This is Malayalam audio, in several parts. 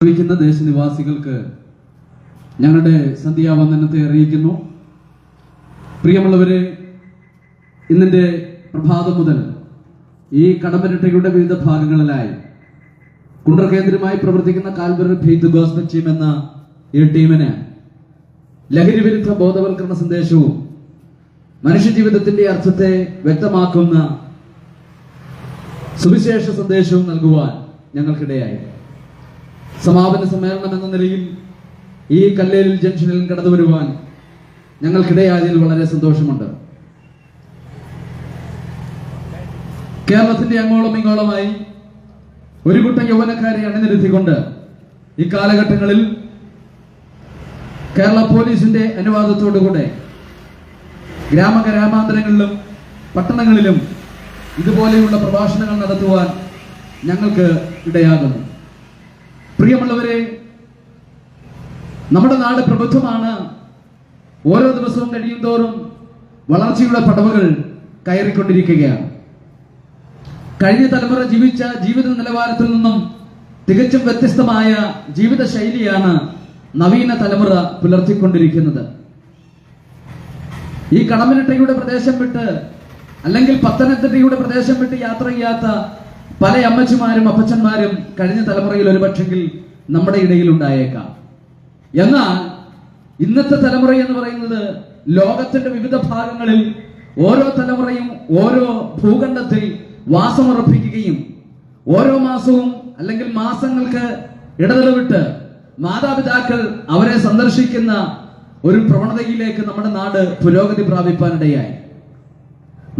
ക്കുന്ന ദേശനിവാസികൾക്ക് ഞങ്ങളുടെ സന്ധ്യാവന്ദനത്തെ അറിയിക്കുന്നു. പ്രിയമുള്ളവരെ, ഇന്നിന്റെ പ്രഭാതം മുതൽ ഈ കടമ്പനിട്ടയുടെ വിവിധ ഭാഗങ്ങളിലായി കുണ്ടർ കേന്ദ്രമായി പ്രവർത്തിക്കുന്ന കാൽവറി ഫെയ്ത്ത് ഗോസ്പൽ ടീം എന്ന ഈ ടീമിന് ലഹരി വിരുദ്ധ ബോധവൽക്കരണ സന്ദേശവും മനുഷ്യജീവിതത്തിന്റെ അർത്ഥത്തെ വ്യക്തമാക്കുന്ന സുവിശേഷ സന്ദേശവും നൽകുവാൻ ഞങ്ങൾക്കിടയായി. സമാപന സമ്മേളനം എന്ന നിലയിൽ ഈ കല്ലേൽ ജംഗ്ഷനിൽ കടന്നു വരുവാൻ ഞങ്ങൾക്കിടയായതിൽ വളരെ സന്തോഷമുണ്ട്. കേരളത്തിന്റെ അങ്ങോളം ഇങ്ങോളമായി ഒരു കൂട്ടം യൗവനക്കാരെ അണിനിരത്തിക്കൊണ്ട് ഈ കാലഘട്ടങ്ങളിൽ കേരള പോലീസിന്റെ അനുവാദത്തോടുകൂടെ ഗ്രാമാന്തരങ്ങളിലും പട്ടണങ്ങളിലും ഇതുപോലെയുള്ള പ്രഭാഷണങ്ങൾ നടത്തുവാൻ ഞങ്ങൾക്ക് ഇടയാകുന്നു. പ്രിയമുള്ളവരെ, നമ്മുടെ നാട് പ്രബുദ്ധമാണ്. ഓരോ ദിവസവും കഴിയും തോറും വളർച്ചയുടെ പടവുകൾ കയറിക്കൊണ്ടിരിക്കുകയാണ്. കഴിഞ്ഞ തലമുറ ജീവിച്ച ജീവിത നിലവാരത്തിൽ നിന്നും തികച്ചും വ്യത്യസ്തമായ ജീവിത ശൈലിയാണ് നവീന തലമുറ പുലർത്തിക്കൊണ്ടിരിക്കുന്നത്. ഈ കടമ്പനിട്ടയുടെ പ്രദേശം വിട്ട് അല്ലെങ്കിൽ പത്തനംതിട്ടയുടെ പ്രദേശം വിട്ട് യാത്ര ചെയ്യാത്ത പല അമ്മച്ചിമാരും അപ്പച്ചന്മാരും കഴിഞ്ഞ തലമുറയിൽ ഒരു പക്ഷെങ്കിൽ നമ്മുടെ ഇടയിൽ ഉണ്ടായേക്കാം. എന്നാൽ ഇന്നത്തെ തലമുറ എന്ന് പറയുന്നത് ലോകത്തിന്റെ വിവിധ ഭാഗങ്ങളിൽ ഓരോ തലമുറയും ഓരോ ഭൂഖണ്ഡത്തിൽ വാസമുറപ്പിക്കുകയും ഓരോ മാസവും അല്ലെങ്കിൽ മാസങ്ങൾക്ക് ഇടനിലവിട്ട് മാതാപിതാക്കൾ അവരെ സന്ദർശിക്കുന്ന ഒരു പ്രവണതയിലേക്ക് നമ്മുടെ നാട് പുരോഗതി പ്രാപിപ്പാനിടയായി.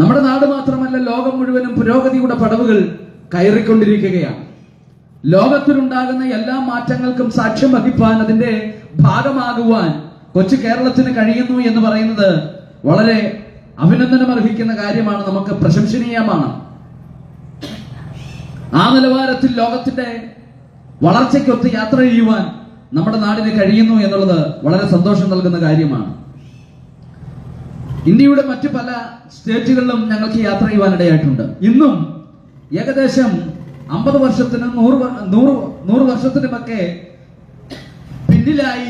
നമ്മുടെ നാട് മാത്രമല്ല, ലോകം മുഴുവനും പുരോഗതിയുടെ പടവുകൾ കയറിക്കൊണ്ടിരിക്കുകയാണ്. ലോകത്തിലുണ്ടാകുന്ന എല്ലാ മാറ്റങ്ങൾക്കും സാക്ഷ്യം വഹിപ്പാൻ, അതിന്റെ ഭാഗമാകുവാൻ കൊച്ചു കേരളത്തിന് കഴിയുന്നു എന്ന് പറയുന്നത് വളരെ അഭിനന്ദനം അർഹിക്കുന്ന കാര്യമാണ്. നമുക്ക് പ്രശംസനീയമാണ്. ആ നിലവാരത്തിൽ ലോകത്തിന്റെ വളർച്ചയ്ക്കൊത്ത് യാത്ര ചെയ്യുവാൻ നമ്മുടെ നാടിന് കഴിയുന്നു എന്നുള്ളത് വളരെ സന്തോഷം നൽകുന്ന കാര്യമാണ്. ഇന്ത്യയുടെ മറ്റു പല സ്റ്റേറ്റുകളിലും ഞങ്ങൾക്ക് യാത്ര ചെയ്യുവാനിടയായിട്ടുണ്ട്. ഇന്നും ഏകദേശം 50 വർഷത്തിനും 100 വർഷത്തിനുമൊക്കെ പിന്നിലായി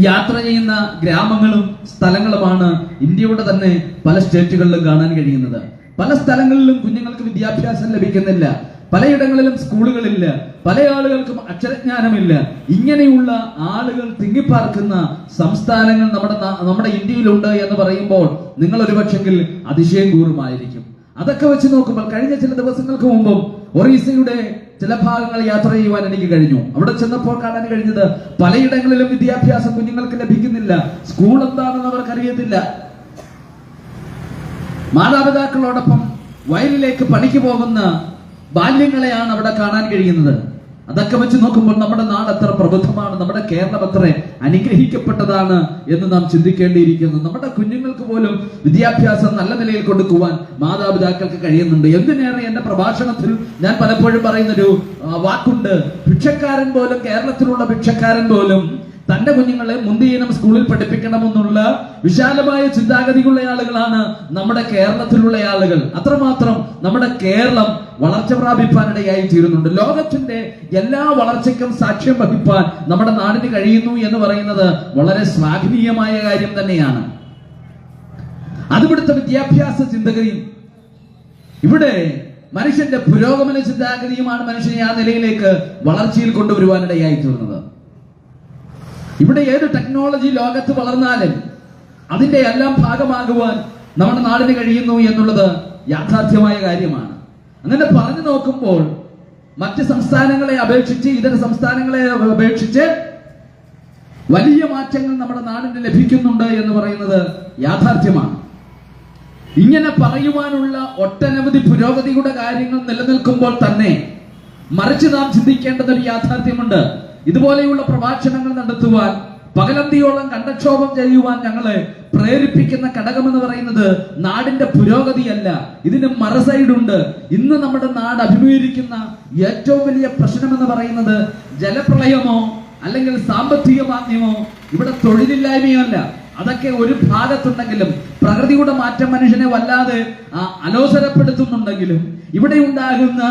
യാത്ര ചെയ്യുന്ന ഗ്രാമങ്ങളും സ്ഥലങ്ങളുമാണ് ഇന്ത്യയുടെ തന്നെ പല സ്റ്റേറ്റുകളിലും കാണാൻ കഴിയുന്നത്. പല സ്ഥലങ്ങളിലും കുഞ്ഞുങ്ങൾക്ക് വിദ്യാഭ്യാസം ലഭിക്കുന്നില്ല, പലയിടങ്ങളിലും സ്കൂളുകളില്ല, പല ആളുകൾക്കും അക്ഷരജ്ഞാനമില്ല. ഇങ്ങനെയുള്ള ആളുകൾ തിങ്ങിപ്പാർക്കുന്ന സംസ്ഥാനങ്ങൾ നമ്മുടെ ഇന്ത്യയിലുണ്ട് എന്ന് പറയുമ്പോൾ നിങ്ങൾ ഒരുപക്ഷെങ്കിൽ അതിശയം കൂറുമായിരിക്കും. അതൊക്കെ വെച്ച് നോക്കുമ്പോൾ കഴിഞ്ഞ ചില ദിവസങ്ങൾക്ക് മുമ്പും ഒറീസയുടെ ചില ഭാഗങ്ങൾ യാത്ര ചെയ്യുവാൻ എനിക്ക് കഴിഞ്ഞു. അവിടെ ചെന്നപ്പോൾ കാണാൻ കഴിഞ്ഞത് പലയിടങ്ങളിലും വിദ്യാഭ്യാസം കുഞ്ഞുങ്ങൾക്ക് ലഭിക്കുന്നില്ല. സ്കൂൾ എന്താണെന്ന് അവർക്കറിയത്തില്ല. മാതാപിതാക്കളോടൊപ്പം വയലിലേക്ക് പണിക്ക് പോകുന്ന ബാല്യങ്ങളെയാണ് അവിടെ കാണാൻ കഴിയുന്നത്. അതൊക്കെ വെച്ച് നോക്കുമ്പോൾ നമ്മുടെ നാട് എത്ര പ്രബുദ്ധമാണ്, നമ്മുടെ കേരളം എത്ര അനുഗ്രഹിക്കപ്പെട്ടതാണ് എന്ന് നാം ചിന്തിക്കേണ്ടിയിരിക്കുന്നു. നമ്മുടെ കുഞ്ഞുങ്ങൾക്ക് പോലും വിദ്യാഭ്യാസം നല്ല നിലയിൽ കൊടുക്കുവാൻ മാതാപിതാക്കൾക്ക് കഴിയുന്നുണ്ട്. എന്തിനേറെ എന്റെ പ്രഭാഷണത്തിൽ ഞാൻ പലപ്പോഴും പറയുന്നൊരു വാക്കുണ്ട്. ഭിക്ഷക്കാരൻ പോലും, കേരളത്തിലുള്ള ഭിക്ഷക്കാരൻ പോലും തന്റെ കുഞ്ഞുങ്ങളെ മുന്തിയിനം സ്കൂളിൽ പഠിപ്പിക്കണമെന്നുള്ള വിശാലമായ ചിന്താഗതിയുള്ള ആളുകളാണ് നമ്മുടെ കേരളത്തിലുള്ള ആളുകൾ. അത്രമാത്രം നമ്മുടെ കേരളം വളർച്ച പ്രാപിപ്പാനിടയായി തീരുന്നുണ്ട്. ലോകത്തിന്റെ എല്ലാ വളർച്ചയ്ക്കും സാക്ഷ്യം വഹിപ്പാൻ നമ്മുടെ നാടിന് കഴിയുന്നു എന്ന് പറയുന്നത് വളരെ ശ്ലാഘനീയമായ കാര്യം തന്നെയാണ്. അതിവിടുത്തെ വിദ്യാഭ്യാസ ചിന്തകയും ഇവിടെ മനുഷ്യന്റെ പുരോഗമന ചിന്താഗതിയുമാണ് മനുഷ്യനെ ആ നിലയിലേക്ക് വളർച്ചയിൽ കൊണ്ടുവരുവാനിടയായി തീർന്നത്. ഇവിടെ ഏത് ടെക്നോളജി ലോകത്ത് വളർന്നാലും അതിന്റെ എല്ലാം ഭാഗമാകുവാൻ നമ്മുടെ നാടിന് കഴിയുന്നു എന്നുള്ളത് യാഥാർത്ഥ്യമായ കാര്യമാണ്. അങ്ങനെ പറഞ്ഞു നോക്കുമ്പോൾ മറ്റ് സംസ്ഥാനങ്ങളെ അപേക്ഷിച്ച്, ഇതര സംസ്ഥാനങ്ങളെ അപേക്ഷിച്ച് വലിയ മാറ്റങ്ങൾ നമ്മുടെ നാടിന് ലഭിക്കുന്നുണ്ട് എന്ന് പറയുന്നത് യാഥാർത്ഥ്യമാണ്. ഇങ്ങനെ പറയുവാനുള്ള ഒട്ടനവധി പുരോഗതിയുടെ കാര്യങ്ങൾ നിലനിൽക്കുമ്പോൾ തന്നെ മറിച്ച് നാം ചിന്തിക്കേണ്ടത് ഒരു യാഥാർത്ഥ്യമുണ്ട്. ഇതുപോലെയുള്ള പ്രഭാഷണങ്ങൾ നടത്തുവാൻ, പകലന്തിയോളം കണ്ടക്ഷോഭം ചെയ്യുവാൻ ഞങ്ങളെ പ്രേരിപ്പിക്കുന്ന ഘടകമെന്ന് പറയുന്നത് നാടിന്റെ പുരോഗതിയല്ല, ഇതിന് മറുസൈഡുണ്ട്. ഇന്ന് നമ്മുടെ നാട് അഭിമുഖീകരിക്കുന്ന ഏറ്റവും വലിയ പ്രശ്നമെന്ന് പറയുന്നത് ജലപ്രളയമോ അല്ലെങ്കിൽ സാമ്പത്തിക മാന്ദ്യമോ ഇവിടെ തൊഴിലില്ലായ്മയോ അല്ല. അതൊക്കെ ഒരു ഭാഗത്തുണ്ടെങ്കിലും പ്രകൃതിയുടെ മാറ്റം മനുഷ്യനെ വല്ലാതെ അലോസരപ്പെടുത്തുന്നുണ്ടെങ്കിലും ഇവിടെ ഉണ്ടാകുന്ന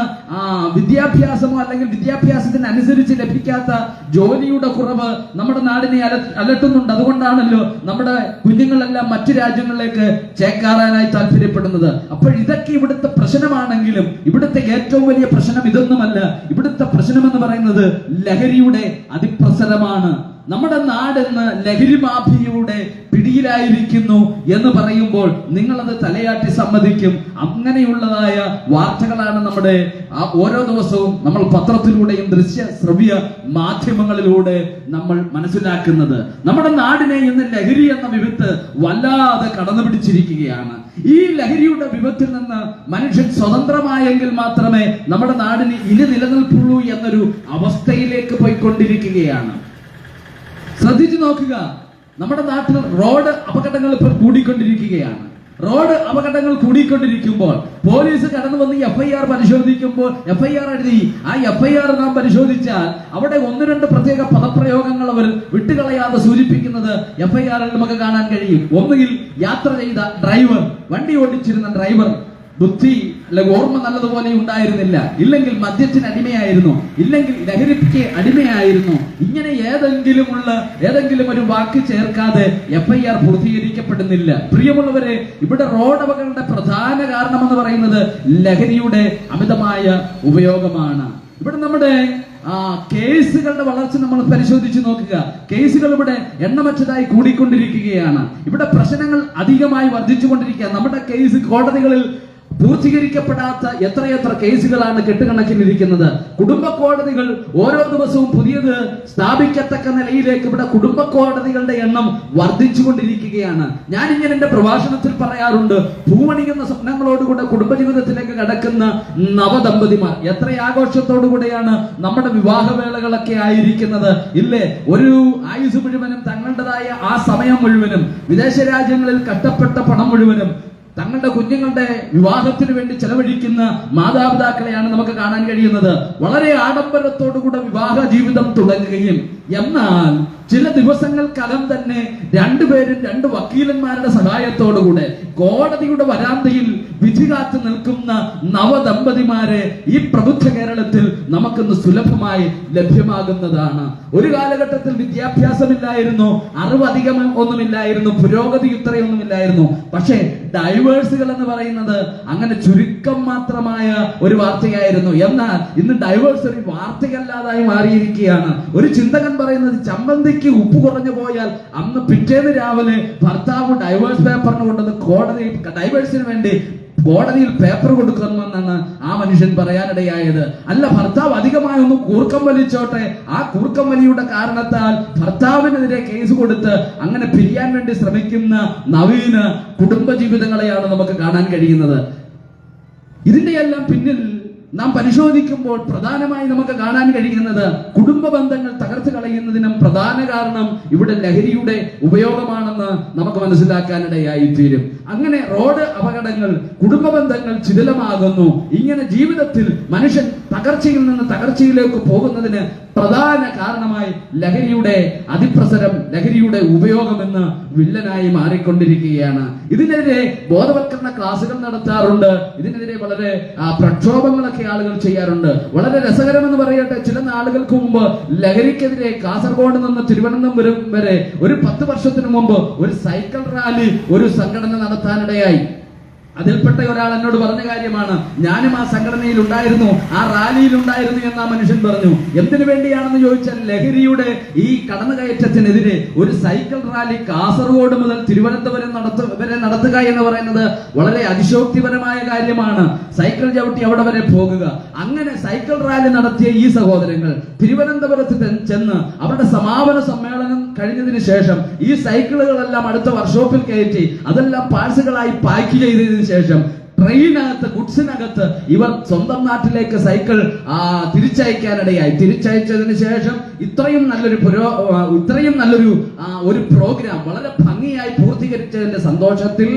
വിദ്യാഭ്യാസമോ അല്ലെങ്കിൽ വിദ്യാഭ്യാസത്തിനനുസരിച്ച് ലഭിക്കാത്ത ജോലിയുടെ കുറവ് നമ്മുടെ നാടിനെ അലട്ടുന്നുണ്ട്. അതുകൊണ്ടാണല്ലോ നമ്മുടെ കുഞ്ഞുങ്ങളെല്ലാം മറ്റു രാജ്യങ്ങളിലേക്ക് ചേക്കാറാനായി താല്പര്യപ്പെടുന്നത്. അപ്പോൾ ഇതൊക്കെ ഇവിടുത്തെ പ്രശ്നമാണെങ്കിലും ഇവിടുത്തെ ഏറ്റവും വലിയ പ്രശ്നം ഇതൊന്നുമല്ല. ഇവിടുത്തെ പ്രശ്നം എന്ന് പറയുന്നത് ലഹരിയുടെ അതിപ്രസരമാണ്. നമ്മുടെ നാടെന്ന് ലഹരി മാഫിയയുടെ പിടിയിലായിരിക്കുന്നു എന്ന് പറയുമ്പോൾ നിങ്ങളത് തലയാട്ടി സമ്മതിക്കും. അങ്ങനെയുള്ളതായ വാർത്തകളാണ് നമ്മുടെ ഓരോ ദിവസവും നമ്മൾ പത്രത്തിലൂടെയും ദൃശ്യ ശ്രവ്യ മാധ്യമങ്ങളിലൂടെ നമ്മൾ മനസ്സിലാക്കുന്നത്. നമ്മുടെ നാടിനെ ഇന്ന് ലഹരി എന്ന വിപത്ത് വല്ലാതെ കടന്നു പിടിച്ചിരിക്കുകയാണ്. ഈ ലഹരിയുടെ വിപത്തിൽ നിന്ന് മനുഷ്യൻ സ്വതന്ത്രമായെങ്കിൽ മാത്രമേ നമ്മുടെ നാടിന് ഇനി നിലനിൽപ്പുള്ളൂ എന്നൊരു അവസ്ഥയിലേക്ക് പോയിക്കൊണ്ടിരിക്കുകയാണ്. ശ്രദ്ധിച്ചു നോക്കുക, നമ്മുടെ നാട്ടിൽ റോഡ് അപകടങ്ങൾ ഇപ്പോൾ കൂടിക്കൊണ്ടിരിക്കുകയാണ്. റോഡ് അപകടങ്ങൾ കൂടിക്കൊണ്ടിരിക്കുമ്പോൾ പോലീസ് കടന്നു വന്ന് FIR പരിശോധിക്കുമ്പോൾ FIR എഴുതി ആ FIR നാം പരിശോധിച്ചാൽ അവിടെ 1-2 പ്രത്യേക പദപ്രയോഗങ്ങൾ അവർ വിട്ടുകളയാതെ സൂചിപ്പിക്കുന്നത് FIR-ൽ നമുക്ക് കാണാൻ കഴിയും. ഒന്നുകിൽ യാത്ര ചെയ്ത ഡ്രൈവർ, വണ്ടി ഓടിച്ചിരുന്ന ഡ്രൈവർ ബുദ്ധി അല്ലെങ്കിൽ ഓർമ്മ നല്ലതുപോലെ ഉണ്ടായിരുന്നില്ല, ഇല്ലെങ്കിൽ മദ്യത്തിന് അടിമയായിരുന്നു, ഇല്ലെങ്കിൽ ലഹരിക്ക് അടിമയായിരുന്നു. ഇങ്ങനെ ഏതെങ്കിലും ഒരു വാക്ക് ചേർക്കാതെ FIR പൂർത്തീകരിക്കപ്പെടുന്നില്ല. പ്രിയമുള്ളവരെ, ഇവിടെ റോഡ് അപകടങ്ങളുടെ പ്രധാന കാരണം എന്ന് പറയുന്നത് ലഹരിയുടെ അമിതമായ ഉപയോഗമാണ്. ഇവിടെ നമ്മുടെ കേസുകളുടെ വളർച്ച നമ്മൾ പരിശോധിച്ച് നോക്കുക. കേസുകൾ ഇവിടെ എണ്ണമറ്റതായി കൂടിക്കൊണ്ടിരിക്കുകയാണ്. ഇവിടെ പ്രശ്നങ്ങൾ അധികമായി വർദ്ധിച്ചുകൊണ്ടിരിക്കുക. നമ്മുടെ കേസ് കോടതികളിൽ പൂർത്തീകരിക്കപ്പെടാത്ത എത്രയെത്ര കേസുകളാണ് കെട്ടുകണക്കിലിരിക്കുന്നത്. കുടുംബ കോടതികൾ ഓരോ ദിവസവും പുതിയത് സ്ഥാപിക്കത്തക്ക നിലയിലേക്ക് ഇവിടെ കുടുംബ കോടതികളുടെ എണ്ണം വർദ്ധിച്ചുകൊണ്ടിരിക്കുകയാണ്. ഞാനിങ്ങനെ എന്റെ പ്രഭാഷണത്തിൽ പറയാറുണ്ട്, പൂവണിയുന്ന സ്വപ്നങ്ങളോടുകൂടെ കുടുംബജീവിതത്തിലേക്ക് കടക്കുന്ന നവദമ്പതിമാർ എത്ര ആഘോഷത്തോടുകൂടെയാണ് നമ്മുടെ വിവാഹവേളകളൊക്കെ ആയിരിക്കുന്നത്, ഇല്ലേ? ഒരു ആയുസ് മുഴുവനും തങ്ങളുടേതായ ആ സമയം മുഴുവനും വിദേശ രാജ്യങ്ങളിൽ കഷ്ടപ്പെട്ട പണം മുഴുവനും തങ്ങളുടെ കുഞ്ഞുങ്ങളുടെ വിവാഹത്തിന് വേണ്ടി ചെലവഴിക്കുന്ന മാതാപിതാക്കളെയാണ് നമുക്ക് കാണാൻ കഴിയുന്നത്. വളരെ ആഡംബരത്തോടുകൂടെ വിവാഹ ജീവിതം തുടങ്ങുകയും എന്നാൽ ചില ദിവസങ്ങൾക്കകം തന്നെ രണ്ടുപേരും 2 വക്കീലന്മാരുടെ സഹായത്തോടുകൂടെ കോടതിയുടെ വരാന്തയിൽ വിധി കാത്തു നിൽക്കുന്ന നവദമ്പതിമാരെ ഈ പ്രബുദ്ധ കേരളത്തിൽ നമുക്കിന്ന് സുലഭമായി ലഭ്യമാകുന്നതാണ്. ഒരു കാലഘട്ടത്തിൽ വിദ്യാഭ്യാസമില്ലായിരുന്നു, അറിവ് അധികം ഒന്നുമില്ലായിരുന്നു, പുരോഗതി ഇത്രയൊന്നുമില്ലായിരുന്നു. പക്ഷേ ഡൈവേഴ്സുകൾ എന്ന് പറയുന്നത് അങ്ങനെ ചുരുക്കം മാത്രമായ ഒരു വാർത്തയായിരുന്നു. എന്നാൽ ഇന്ന് ഡൈവേഴ്സ് ഒരു വാർത്തയല്ലാതായി മാറിയിരിക്കുകയാണ്. ഒരു ചിന്തകൻ പറയുന്നത്, ചമ്മന്തിക്ക് ഉപ്പ് കുറഞ്ഞു പോയാൽ അന്ന് പിറ്റേന്ന് രാവിലെ ഭർത്താവ് ഡൈവേഴ്സ് പേപ്പറിന് കൊണ്ടുവന്ന് ഡൈവേഴ്സിന് വേണ്ടി കോടതിയിൽ പേപ്പർ കൊടുക്കണമെന്നാണ് ആ മനുഷ്യൻ പറയാനിടയായത്. അല്ല, ഭർത്താവ് അധികമായി ഒന്ന് കൂർക്കം വലിച്ചോട്ടെ, ആ കൂർക്കം വലിയുടെ കാരണത്താൽ ഭർത്താവിനെതിരെ കേസ് കൊടുത്ത് അങ്ങനെ പിരിയാൻ വേണ്ടി ശ്രമിക്കുന്ന നവീന കുടുംബജീവിതങ്ങളെയാണ് നമുക്ക് കാണാൻ കഴിയുന്നത്. ഇതിന്റെയെല്ലാം പിന്നിൽ നാം പരിശോധിക്കുമ്പോൾ പ്രധാനമായി നമുക്ക് കാണാൻ കഴിയുന്നത് കുടുംബ ബന്ധങ്ങൾ തകർത്ത് കളയുന്നതിനും പ്രധാന കാരണം ഇവിടെ ലഹരിയുടെ ഉപയോഗമാണെന്ന് നമുക്ക് മനസ്സിലാക്കാനിടയായി തീരും. അങ്ങനെ റോഡ് അപകടങ്ങൾ, കുടുംബ ബന്ധങ്ങൾ ശിഥിലമാകുന്നു. ഇങ്ങനെ ജീവിതത്തിൽ മനുഷ്യൻ തകർച്ചയിൽ നിന്ന് തകർച്ചയിലേക്ക് പോകുന്നതിന് പ്രധാന കാരണമായി ലഹരിയുടെ അതിപ്രസരം, ലഹരിയുടെ ഉപയോഗം എന്ന് വില്ലനായി മാറിക്കൊണ്ടിരിക്കുകയാണ്. ഇതിനെതിരെ ബോധവൽക്കരണ ക്ലാസുകൾ നടത്താറുണ്ട്. ഇതിനെതിരെ വളരെ പ്രക്ഷോഭങ്ങളൊക്കെ ആളുകൾ ചെയ്യാറുണ്ട്. വളരെ രസകരമെന്ന് പറയട്ടെ, ചില നാളുകൾക്ക് മുമ്പ് ലഹരിക്കെതിരെ കാസർഗോഡ് നിന്ന് തിരുവനന്തപുരം വരെ ഒരു 10 വർഷത്തിന് മുമ്പ് ഒരു സൈക്കിൾ റാലി ഒരു സംഘടന നടത്താനിടയായി. അതിൽപ്പെട്ട ഒരാൾ എന്നോട് പറഞ്ഞ കാര്യമാണ്, ഞാനും ആ സംഘടനയിൽ ഉണ്ടായിരുന്നു, ആ റാലിയിൽ ഉണ്ടായിരുന്നു എന്ന് ആ മനുഷ്യൻ പറഞ്ഞു. എന്തിനു വേണ്ടിയാണെന്ന് ചോദിച്ചാൽ ലഹരിയുടെ ഈ കടന്നുകയറ്റത്തിനെതിരെ ഒരു സൈക്കിൾ റാലി കാസർഗോഡ് മുതൽ തിരുവനന്തപുരം വരെ നടത്തുക എന്ന് പറയുന്നത് വളരെ അതിശോക്തിപരമായ കാര്യമാണ്. സൈക്കിൾ ചവിട്ടി അവിടെ വരെ പോകുക. അങ്ങനെ സൈക്കിൾ റാലി നടത്തിയ ഈ സഹോദരങ്ങൾ തിരുവനന്തപുരത്ത് ചെന്ന് അവരുടെ സമാപന സമ്മേളനം കഴിഞ്ഞതിന് ശേഷം ഈ സൈക്കിളുകളെല്ലാം അടുത്ത വർക്ക്ഷോപ്പിൽ കയറ്റി അതെല്ലാം പാഴ്സുകളായി പാക്ക് ചെയ്തതിന് ശേഷം ട്രെയിനകത്ത്, ഗുഡ്സിനകത്ത് ഇവർ സ്വന്തം നാട്ടിലേക്ക് സൈക്കിൾ തിരിച്ചയക്കാനിടയായി. തിരിച്ചയച്ചതിന് ശേഷം ഇത്രയും നല്ലൊരു ഒരു പ്രോഗ്രാം വളരെ ഭംഗിയായി പൂർത്തീകരിച്ചതിന്റെ സന്തോഷത്തിൽ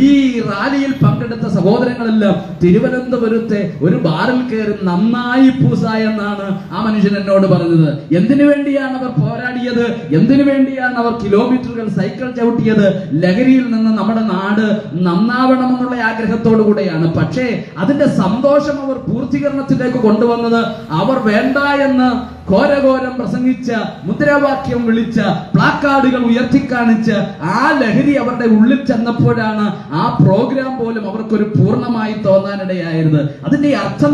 ഈ റാലിയിൽ പങ്കെടുത്ത സഹോദരങ്ങളെല്ലാം തിരുവനന്തപുരത്തെ ഒരു ബാറിൽ കയറി നന്നായി പൂസ എന്നാണ് ആ മനുഷ്യൻ എന്നോട് പറഞ്ഞത്. എന്തിനു വേണ്ടിയാണ് അവർ പോരാടിയത്? എന്തിനു വേണ്ടിയാണ് അവർ കിലോമീറ്ററുകൾ സൈക്കിൾ ചവിട്ടിയത്? ലഹരിയിൽ നിന്ന് നമ്മുടെ നാട് നന്നാവണമെന്നുള്ള ആഗ്രഹത്തോടു കൂടെയാണ്. പക്ഷേ അതിന്റെ സന്തോഷം അവർ പൂർത്തീകരണത്തിലേക്ക് കൊണ്ടുവന്നത് അവർ വേണ്ട എന്ന് ഘോരഘോരം പ്രസംഗിച്ച, മുദ്രാവാക്യം വിളിച്ച, പ്ലാക്കാർഡുകൾ ഉയർത്തിക്കാണിച്ച് ആ ലഹരി അവരുടെ ഉള്ളിൽ ചെന്നപ്പോഴാണ് ആ പ്രോഗ്രാം പോലും അവർക്കൊരു പൂർണ്ണമായി തോന്നാനിടയായത്. അതിന്റെ അർത്ഥം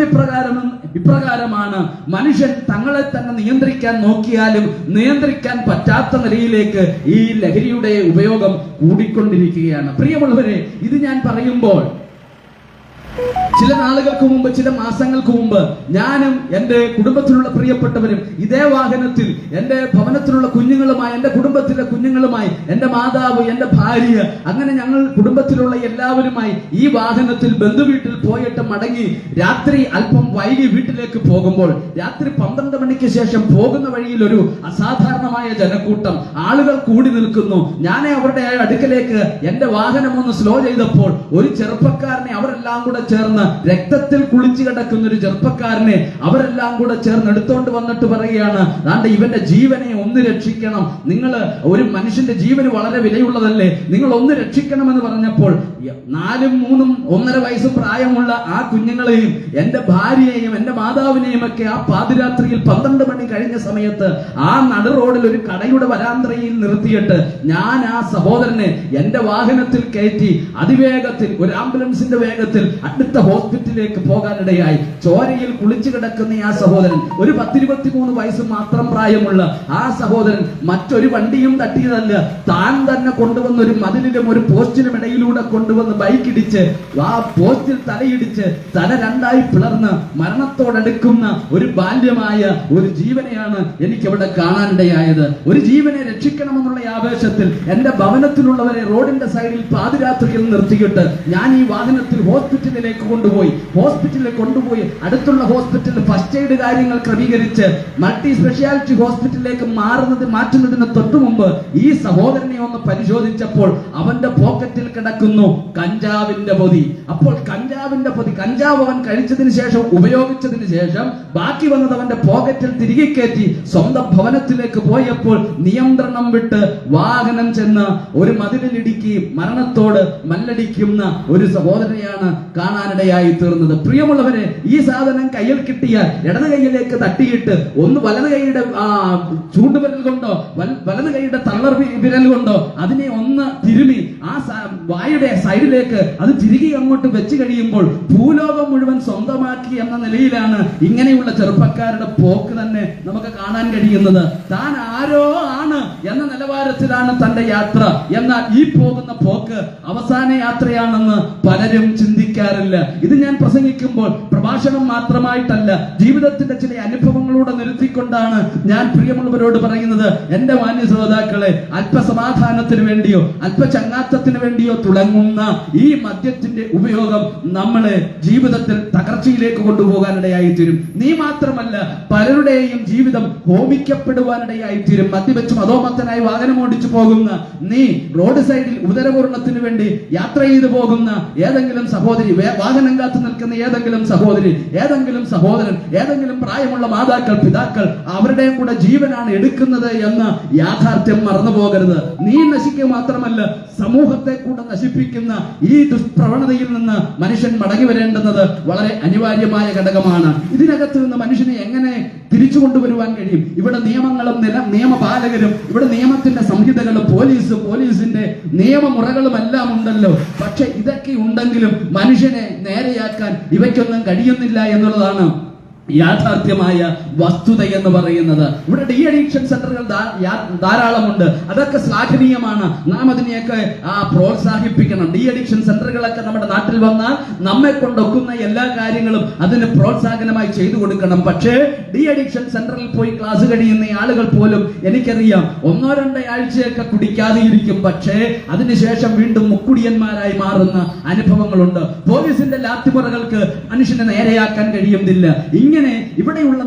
ഇപ്രകാരമാണ്: മനുഷ്യൻ തങ്ങളെ തന്നെ നിയന്ത്രിക്കാൻ നോക്കിയാലും നിയന്ത്രിക്കാൻ പറ്റാത്ത നിലയിലേക്ക് ഈ ലഹരിയുടെ ഉപയോഗം കൂടിക്കൊണ്ടിരിക്കുകയാണ്. പ്രിയമുള്ളവരെ, ഇത് ഞാൻ പറയുമ്പോൾ ചില നാളുകൾക്ക് മുമ്പ്, ചില മാസങ്ങൾക്ക് മുമ്പ് ഞാനും എന്റെ കുടുംബത്തിലുള്ള പ്രിയപ്പെട്ടവരും ഇതേ വാഹനത്തിൽ എന്റെ ഭവനത്തിലുള്ള കുഞ്ഞുങ്ങളുമായി, എന്റെ കുടുംബത്തിലെ കുഞ്ഞുങ്ങളുമായി, എന്റെ മാതാവ്, എന്റെ ഭാര്യ, അങ്ങനെ ഞങ്ങൾ കുടുംബത്തിലുള്ള എല്ലാവരുമായി ഈ വാഹനത്തിൽ ബന്ധുവീട്ടിൽ പോയിട്ട് മടങ്ങി രാത്രി അല്പം വൈകി വീട്ടിലേക്ക് പോകുമ്പോൾ, രാത്രി 12 മണിക്ക് ശേഷം പോകുന്ന വഴിയിൽ ഒരു അസാധാരണമായ ജനക്കൂട്ടം, ആളുകൾ കൂടി നിൽക്കുന്നു. ഞാൻ അവരുടെ അടുക്കലേക്ക് എന്റെ വാഹനം ഒന്ന് സ്ലോ ചെയ്തപ്പോൾ ഒരു ചെറുപ്പക്കാരനെ അവരെല്ലാം കൂടെ ചേർന്ന്, രക്തത്തിൽ കുളിച്ചു കിടക്കുന്ന ഒരു ചെറുപ്പക്കാരനെ അവരെല്ലാം കൂടെ ചേർന്ന് എടുത്തോണ്ട് വന്നിട്ട് പറയുകയാണ്, ദാണ്ടെ ഇവന്റെ ജീവനെ ഒന്ന് രക്ഷിക്കണം, നിങ്ങൾ ഒരു മനുഷ്യന്റെ ജീവന് വളരെ വിലയുള്ളതല്ലേ, നിങ്ങൾ ഒന്ന് രക്ഷിക്കണമെന്ന് പറഞ്ഞപ്പോൾ 4, 3, 1.5 വയസ്സ് പ്രായമുള്ള ആ കുഞ്ഞുങ്ങളെയും എന്റെ ഭാര്യയെയും എന്റെ മാതാവിനെയും ഒക്കെ ആ പാതിരാത്രിയിൽ 12 മണി കഴിഞ്ഞ സമയത്ത് ആ നടു റോഡിൽ ഒരു കടയുടെ വരാന്തറയിൽ നിർത്തിയിട്ട് ഞാൻ ആ സഹോദരനെ എന്റെ വാഹനത്തിൽ കയറ്റി അതിവേഗത്തിൽ, ഒരു ആംബുലൻസിന്റെ വേഗത്തിൽ അടുത്ത ഹോസ്പിറ്റലിലേക്ക് പോകാനിടയായി. ചോരയിൽ കുളിച്ചു കിടക്കുന്ന ആ സഹോദരൻ, ഒരു 10-23 വയസ്സ് മാത്രം പ്രായമുള്ള ആ സഹോദരൻ മറ്റൊരു വണ്ടിയും തട്ടിയതല്ല, താൻ തന്നെ കൊണ്ടുവന്ന ഒരു മതിലിലും ഒരു പോസ്റ്റിനും ഇടയിലൂടെ കൊണ്ടുവന്ന് ബൈക്ക് ഇടിച്ച് ആ പോസ്റ്റിൽ തലയിടിച്ച് തല 2ആയി പിളർന്ന് മരണത്തോടടുക്കുന്ന ഒരു ബാല്യമായ ഒരു ജീവനെയാണ് എനിക്കവിടെ കാണാനിടയായത്. ഒരു ജീവനെ രക്ഷിക്കണമെന്നുള്ള ആവേശത്തിൽ എന്റെ ഭവനത്തിലുള്ളവരെ റോഡിന്റെ സൈഡിൽ പാതിരാത്രിയിൽ നിർത്തിയിട്ട് ഞാൻ ഈ വാഹനത്തിൽ ഹോസ്പിറ്റലിലേക്ക് കൊണ്ടുപോയി അടുത്തുള്ള ഹോസ്പിറ്റലിൽ ഫസ്റ്റ് എയ്ഡ് കാര്യങ്ങൾ ക്രമീകരിച്ച് മൾട്ടി സ്പെഷ്യാലിറ്റി ഹോസ്പിറ്റലിലേക്ക് മാറ്റുന്നതിന് തൊട്ടു മുമ്പ് ഈ സഹോദരനെ ഒന്ന് പരിശോധിച്ചപ്പോൾ അവന്റെ പോക്കറ്റിൽ കിടക്കുന്നു കഞ്ചാവിന്റെ പൊതി. അപ്പോൾ കഞ്ചാവ് അവൻ കഴിച്ചതിന് ശേഷം, ഉപയോഗിച്ചതിന് ശേഷം ബാക്കി വന്നത് അവന്റെ പോക്കറ്റിൽ തിരികെ കയറ്റി സ്വന്തം ഭവനത്തിലേക്ക് പോയപ്പോൾ നിയന്ത്രണം വിട്ട് വാഹനം ചെന്ന് ഒരു മതിലിടിക്കി മരണത്തോട് മല്ലടിക്കുന്ന ഒരു സഹോദരനെയാണ് കാണാനിടയായി തീർന്നത്. പ്രിയമുള്ളവരെ, ഈ സാധനം കയ്യിൽ കിട്ടിയാൽ ഇടത് കൈയിലേക്ക് തട്ടിയിട്ട് ഒന്ന് വലത് കൈയുടെ ചൂണ്ടുവിരൽ കൊണ്ടോ വലത് കൈയുടെ തള്ളർ വിരൽ കൊണ്ടോ അതിനെ ഒന്ന് തിരുമി ആ വായുടെ സൈഡിലേക്ക് അത് തിരികെ അങ്ങോട്ട് വെച്ച് കഴിയുമ്പോൾ ഭൂലോകം മുഴുവൻ സ്വന്തമാക്കി എന്ന നിലയിലാണ് ഇങ്ങനെയുള്ള ചെറുപ്പക്കാരുടെ പോക്ക് തന്നെ നമുക്ക് കാണാൻ കഴിയുന്നത്. താൻ ആരോ ആണ് എന്ന നിലവാരത്തിലാണ് തന്റെ യാത്ര. എന്നാൽ ഈ പോകുന്ന പോക്ക് അവസാന യാത്രയാണെന്ന് പലരും ചിന്തിക്കാറില്ല. ഇത് ഞാൻ പ്രസംഗിക്കുമ്പോൾ പ്രഭാഷണം മാത്രമായിട്ടല്ല, ജീവിതത്തിന്റെ ചില അനുഭവങ്ങളൂടെ നിർത്തിക്കൊണ്ടാണ് ഞാൻ പ്രിയമുള്ളവരോട് പറയുന്നത്. എന്റെ മാന്യ ശ്രോതാക്കളെ, അല്പസമാധാനത്തിന് വേണ്ടിയോ അല്പചങ്ങാത്തത്തിന് വേണ്ടിയോ തുടങ്ങുന്ന ഈ മദ്യത്തിന്റെ ഉപയോഗം നമ്മളെ ജീവിതത്തിൽ തകർച്ചയിലേക്ക് കൊണ്ടുപോകാനിടയായി തീരും. നീ മാത്രമല്ല, പലരുടെയും ജീവിതം ഹോമിക്കപ്പെടുവാനിടയായി തീരും. മദ്യവെച്ച് മതോമത്തനായി വാഹനം ഓടിച്ചു പോകുന്ന നീ, റോഡ് സൈഡിൽ ഉദരപൂർണത്തിന് വേണ്ടി യാത്ര ചെയ്തു പോകുന്ന ഏതെങ്കിലും സഹോദരി, വാഹനം കാത്തു നിൽക്കുന്ന ഏതെങ്കിലും സഹോദരി, ഏതെങ്കിലും സഹോദരൻ, ഏതെങ്കിലും പ്രായമുള്ള മാതാക്കൾ, പിതാക്കൾ, അവരുടെയും കൂടെ ജീവനാണ് എടുക്കുന്നത് എന്ന യാഥാർത്ഥ്യം മറന്നു പോകരുത്. നീ നശിക്കുക മാത്രമല്ല, സമൂഹത്തെ കൂടെ നശിപ്പിക്കുന്ന ഈ ദുഷ്പ്രവണതയിൽ നിന്ന് മനുഷ്യൻ മടങ്ങി വരേണ്ടുന്നത് വളരെ അനിവാര്യമായ ഘടകമാണ്. ഇതിനകത്ത് നിന്ന് മനുഷ്യനെ എങ്ങനെ തിരിച്ചു കൊണ്ടുവരുവാൻ കഴിയും? ഇവിടെ നിയമങ്ങളും നിയമപാലകരും, ഇവിടെ നിയമത്തിന്റെ സംഹിതകളും പോലീസിന്റെ നിയമമുറകളും എല്ലാം ഉണ്ടല്ലോ. പക്ഷെ ഇതൊക്കെ ഉണ്ടെങ്കിലും മനുഷ്യനെ നേരെയാക്കാൻ ഇവയ്ക്കൊന്നും കഴിയുന്നില്ല എന്നുള്ളതാണ് യാഥാർത്ഥ്യമായ വസ്തുത എന്ന് പറയുന്നത്. ഇവിടെ ഡി അഡിക്ഷൻ സെന്ററുകൾ ധാരാളമുണ്ട്. അതൊക്കെ ശ്ലാഘനീയമാണ്. നാം അതിനെയൊക്കെ പ്രോത്സാഹിപ്പിക്കണം. ഡി അഡിക്ഷൻ സെന്ററുകളൊക്കെ നമ്മുടെ നാട്ടിൽ വന്നാൽ നമ്മെ കൊണ്ടൊക്കുന്ന എല്ലാ കാര്യങ്ങളും അതിന് പ്രോത്സാഹനമായി ചെയ്തു കൊടുക്കണം. പക്ഷേ ഡി അഡിക്ഷൻ സെന്ററിൽ പോയി ക്ലാസ് കഴിയുന്ന ആളുകൾ പോലും എനിക്കറിയാം 1-2 ആഴ്ചയൊക്കെ കുടിക്കാതെ ഇരിക്കും. പക്ഷേ അതിനുശേഷം വീണ്ടും മുക്കുടിയന്മാരായി മാറുന്ന അനുഭവങ്ങളുണ്ട്. പോലീസിന്റെ ലാത്തിമുറകൾക്ക് മനുഷ്യനെ നേരെയാക്കാൻ കഴിയുന്നില്ല. ഇങ്ങനെ ഇവിടെയുള്ള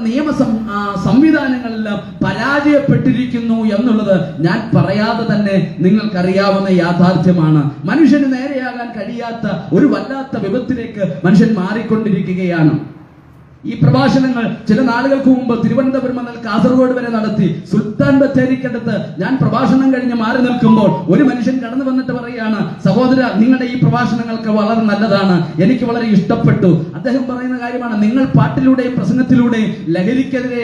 സംവിധാനങ്ങളെല്ലാം പരാജയപ്പെട്ടിരിക്കുന്നു എന്നുള്ളത് ഞാൻ പറയാതെ തന്നെ നിങ്ങൾക്കറിയാവുന്ന യാഥാർത്ഥ്യമാണ്. മനുഷ്യന് നേരെയാകാൻ കഴിയാത്ത ഒരു വല്ലാത്ത വിപത്തിലേക്ക് മനുഷ്യൻ മാറിക്കൊണ്ടിരിക്കുകയാണ്. ഈ പ്രഭാഷണങ്ങൾ ചില നാളുകൾക്ക് മുമ്പ് തിരുവനന്തപുരം മുതൽ കാസർഗോഡ് വരെ നടത്തി. സുൽത്താൻ ബത്തേരിക്കടുത്ത് ഞാൻ പ്രഭാഷണം കഴിഞ്ഞ് മാറി നിൽക്കുമ്പോൾ ഒരു മനുഷ്യൻ കടന്നു വന്നിട്ട് പറയുകയാണ്, സഹോദര, നിങ്ങളുടെ ഈ പ്രഭാഷണങ്ങൾക്ക് വളരെ നല്ലതാണ്, എനിക്ക് വളരെ ഇഷ്ടപ്പെട്ടു. അദ്ദേഹം പറയുന്ന കാര്യമാണ്, നിങ്ങൾ പാട്ടിലൂടെയും പ്രസംഗത്തിലൂടെയും ലഹരിക്കെതിരെ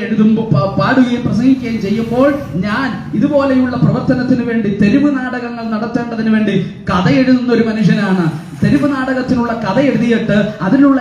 പാടുകയും പ്രസംഗിക്കുകയും ചെയ്യുമ്പോൾ ഞാൻ ഇതുപോലെയുള്ള പ്രവർത്തനത്തിന് വേണ്ടി തെരുവ് നാടകങ്ങൾ നടത്തേണ്ടതിന് വേണ്ടി കഥ എഴുതുന്ന ഒരു മനുഷ്യനാണ്. തെരുവ് നാടകത്തിനുള്ള കഥ എഴുതിയിട്ട് അതിലുള്ള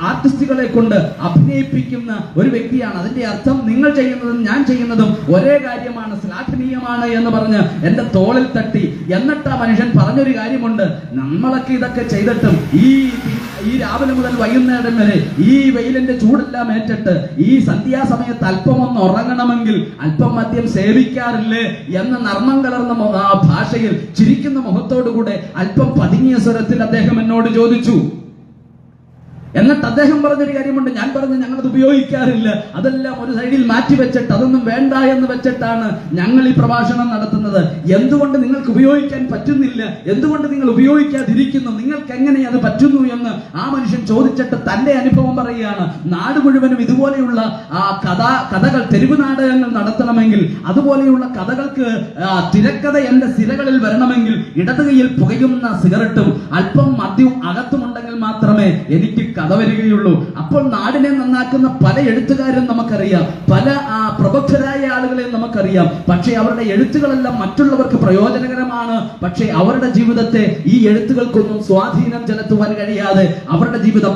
ആർട്ടിസ്റ്റുകളെ കൊണ്ട് അഭിനയിപ്പിക്കുന്ന ഒരു വ്യക്തിയാണ്. അതിന്റെ അർത്ഥം നിങ്ങൾ ചെയ്യുന്നതും ഞാൻ ചെയ്യുന്നതും ഒരേ കാര്യമാണ്, ശ്ലാഘനീയമാണ് എന്ന് പറഞ്ഞ് എന്റെ തോളിൽ തട്ടി. എന്നിട്ട് ആ മനുഷ്യൻ പറഞ്ഞൊരു കാര്യമുണ്ട്, നമ്മളൊക്കെ ഇതൊക്കെ ചെയ്തിട്ടും ഈ രാവിലെ മുതൽ വൈകുന്നേരം വരെ ഈ വെയിലിന്റെ ചൂടെല്ലാം ഏറ്റിട്ട് ഈ സന്ധ്യാസമയത്ത് അല്പം ഒന്ന് ഉറങ്ങണമെങ്കിൽ അല്പം മദ്യം സേവിക്കാറില്ലേ എന്ന് നർമ്മം കലർന്ന ഭാഷയിൽ ചിരിക്കുന്ന മുഖത്തോടുകൂടെ അല്പം പതുങ്ങിയ സ്വരത്തിൽ അദ്ദേഹം എന്നോട് ചോദിച്ചു. എന്നിട്ട് അദ്ദേഹം പറഞ്ഞൊരു കാര്യമുണ്ട്. ഞാൻ പറഞ്ഞു, ഞങ്ങളത് ഉപയോഗിക്കാറില്ല, അതെല്ലാം ഒരു സൈഡിൽ മാറ്റി വെച്ചിട്ട് അതൊന്നും വേണ്ട എന്ന് വെച്ചിട്ടാണ് ഞങ്ങൾ ഈ പ്രഭാഷണം നടത്തുന്നത്. എന്തുകൊണ്ട് നിങ്ങൾക്ക് ഉപയോഗിക്കാൻ പറ്റുന്നില്ല? എന്തുകൊണ്ട് നിങ്ങൾ ഉപയോഗിക്കാതിരിക്കുന്നു? നിങ്ങൾക്ക് എങ്ങനെ അത് പറ്റുന്നു എന്ന് ആ മനുഷ്യൻ ചോദിച്ചിട്ട് തന്റെ അനുഭവം പറയുകയാണ്. നാട് മുഴുവനും ഇതുപോലെയുള്ള കഥകൾ, തെരുവ് നാടകങ്ങൾ നടത്തണമെങ്കിൽ, അതുപോലെയുള്ള കഥകൾക്ക് തിരക്കഥ എന്റെ സിരകളിൽ വരണമെങ്കിൽ ഇടത് കൈയിൽ പുകയുന്ന സിഗരറ്റും അല്പം മദ്യവും അകത്തുമുണ്ടെങ്കിൽ മാത്രമേ എനിക്ക് കഥ വരികയുള്ളൂ. അപ്പോൾ നാടിനെ നന്നാക്കുന്ന പല എഴുത്തുകാരും നമുക്കറിയാം, പല പ്രബുദ്ധരായ ആളുകളെയും നമുക്കറിയാം. പക്ഷേ അവരുടെ എഴുത്തുകളെല്ലാം മറ്റുള്ളവർക്ക് പ്രയോജനകരമാണ്. പക്ഷേ അവരുടെ ജീവിതത്തെ ഈ എഴുത്തുകൾക്കൊന്നും സ്വാധീനം ചെലുത്തുവാൻ കഴിയാതെ അവരുടെ ജീവിതം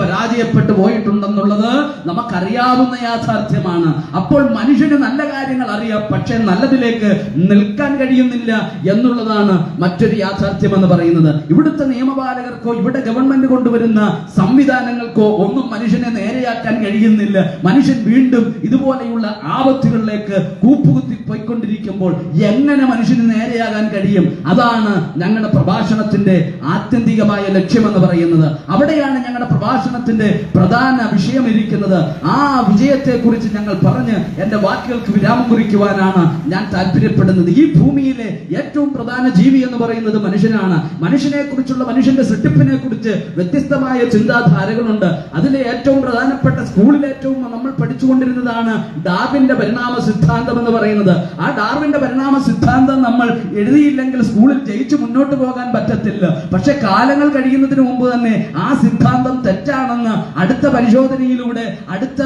പരാജയപ്പെട്ടു പോയിട്ടുണ്ടെന്നുള്ളത് നമുക്കറിയാവുന്ന യാഥാർത്ഥ്യമാണ്. അപ്പോൾ മനുഷ്യന് നല്ല കാര്യങ്ങൾ അറിയാം, പക്ഷേ നല്ലതിലേക്ക് നിൽക്കാൻ കഴിയുന്നില്ല എന്നുള്ളതാണ് മറ്റൊരു യാഥാർത്ഥ്യം എന്ന് പറയുന്നത്. ഇവിടുത്തെ നിയമപാലകർക്കോ ഇവിടെ ഗവൺമെന്റ് കൊണ്ടുവരുന്ന സംവിധാനങ്ങൾക്കോ ഒന്നും മനുഷ്യനെ നേരെയാക്കാൻ കഴിയുന്നില്ല. മനുഷ്യൻ വീണ്ടും ഇതുപോലെയുള്ള ആപത്തുകളിലേക്ക് കൂപ്പുകുത്തി പോയിക്കൊണ്ടിരിക്കുമ്പോൾ എങ്ങനെ മനുഷ്യന് നേരെയാകാൻ കഴിയും? അതാണ് ഞങ്ങളുടെ പ്രഭാഷണത്തിന്റെ ആത്യന്തികമായ ലക്ഷ്യമെന്ന് പറയുന്നത്. അവിടെയാണ് ഞങ്ങളുടെ പ്രഭാഷണത്തിന്റെ പ്രധാന വിഷയം ഇരിക്കുന്നത്. ആ വിജയത്തെ കുറിച്ച് ഞങ്ങൾ പറഞ്ഞ് എന്റെ വാക്കുകൾക്ക് വിരാമം കുറിക്കുവാനാണ് ഞാൻ താല്പര്യപ്പെടുന്നത്. ഈ ഭൂമിയിലെ ഏറ്റവും പ്രധാന ജീവി എന്ന് പറയുന്നത് മനുഷ്യനാണ്. മനുഷ്യനെ കുറിച്ചുള്ള, മനുഷ്യന്റെ സൃഷ്ടിപ്പിനെ കുറിച്ച് വ്യത്യസ്തമായ ചിന്താധാരകളുണ്ട്. അതിലെ ഏറ്റവും പ്രധാനപ്പെട്ട, സ്കൂളിൽ ഏറ്റവും നമ്മൾ പഠിച്ചുകൊണ്ടിരുന്നതാണ് ഡാർവിന്റെ പരിണാമ സിദ്ധാന്തം എന്ന് പറയുന്നത്. ആ ഡാർവിന്റെ പരിണാമ സിദ്ധാന്തം നമ്മൾ എഴുതിയില്ലെങ്കിൽ സ്കൂളിൽ ജയിച്ച് മുന്നോട്ട് പോകാൻ പറ്റത്തില്ല. പക്ഷെ കാലങ്ങൾ കഴിയുന്നതിന് മുമ്പ് തന്നെ ആ സിദ്ധാന്തം തെറ്റാണെന്ന് അടുത്ത പരിശോധനയിലൂടെ, അടുത്ത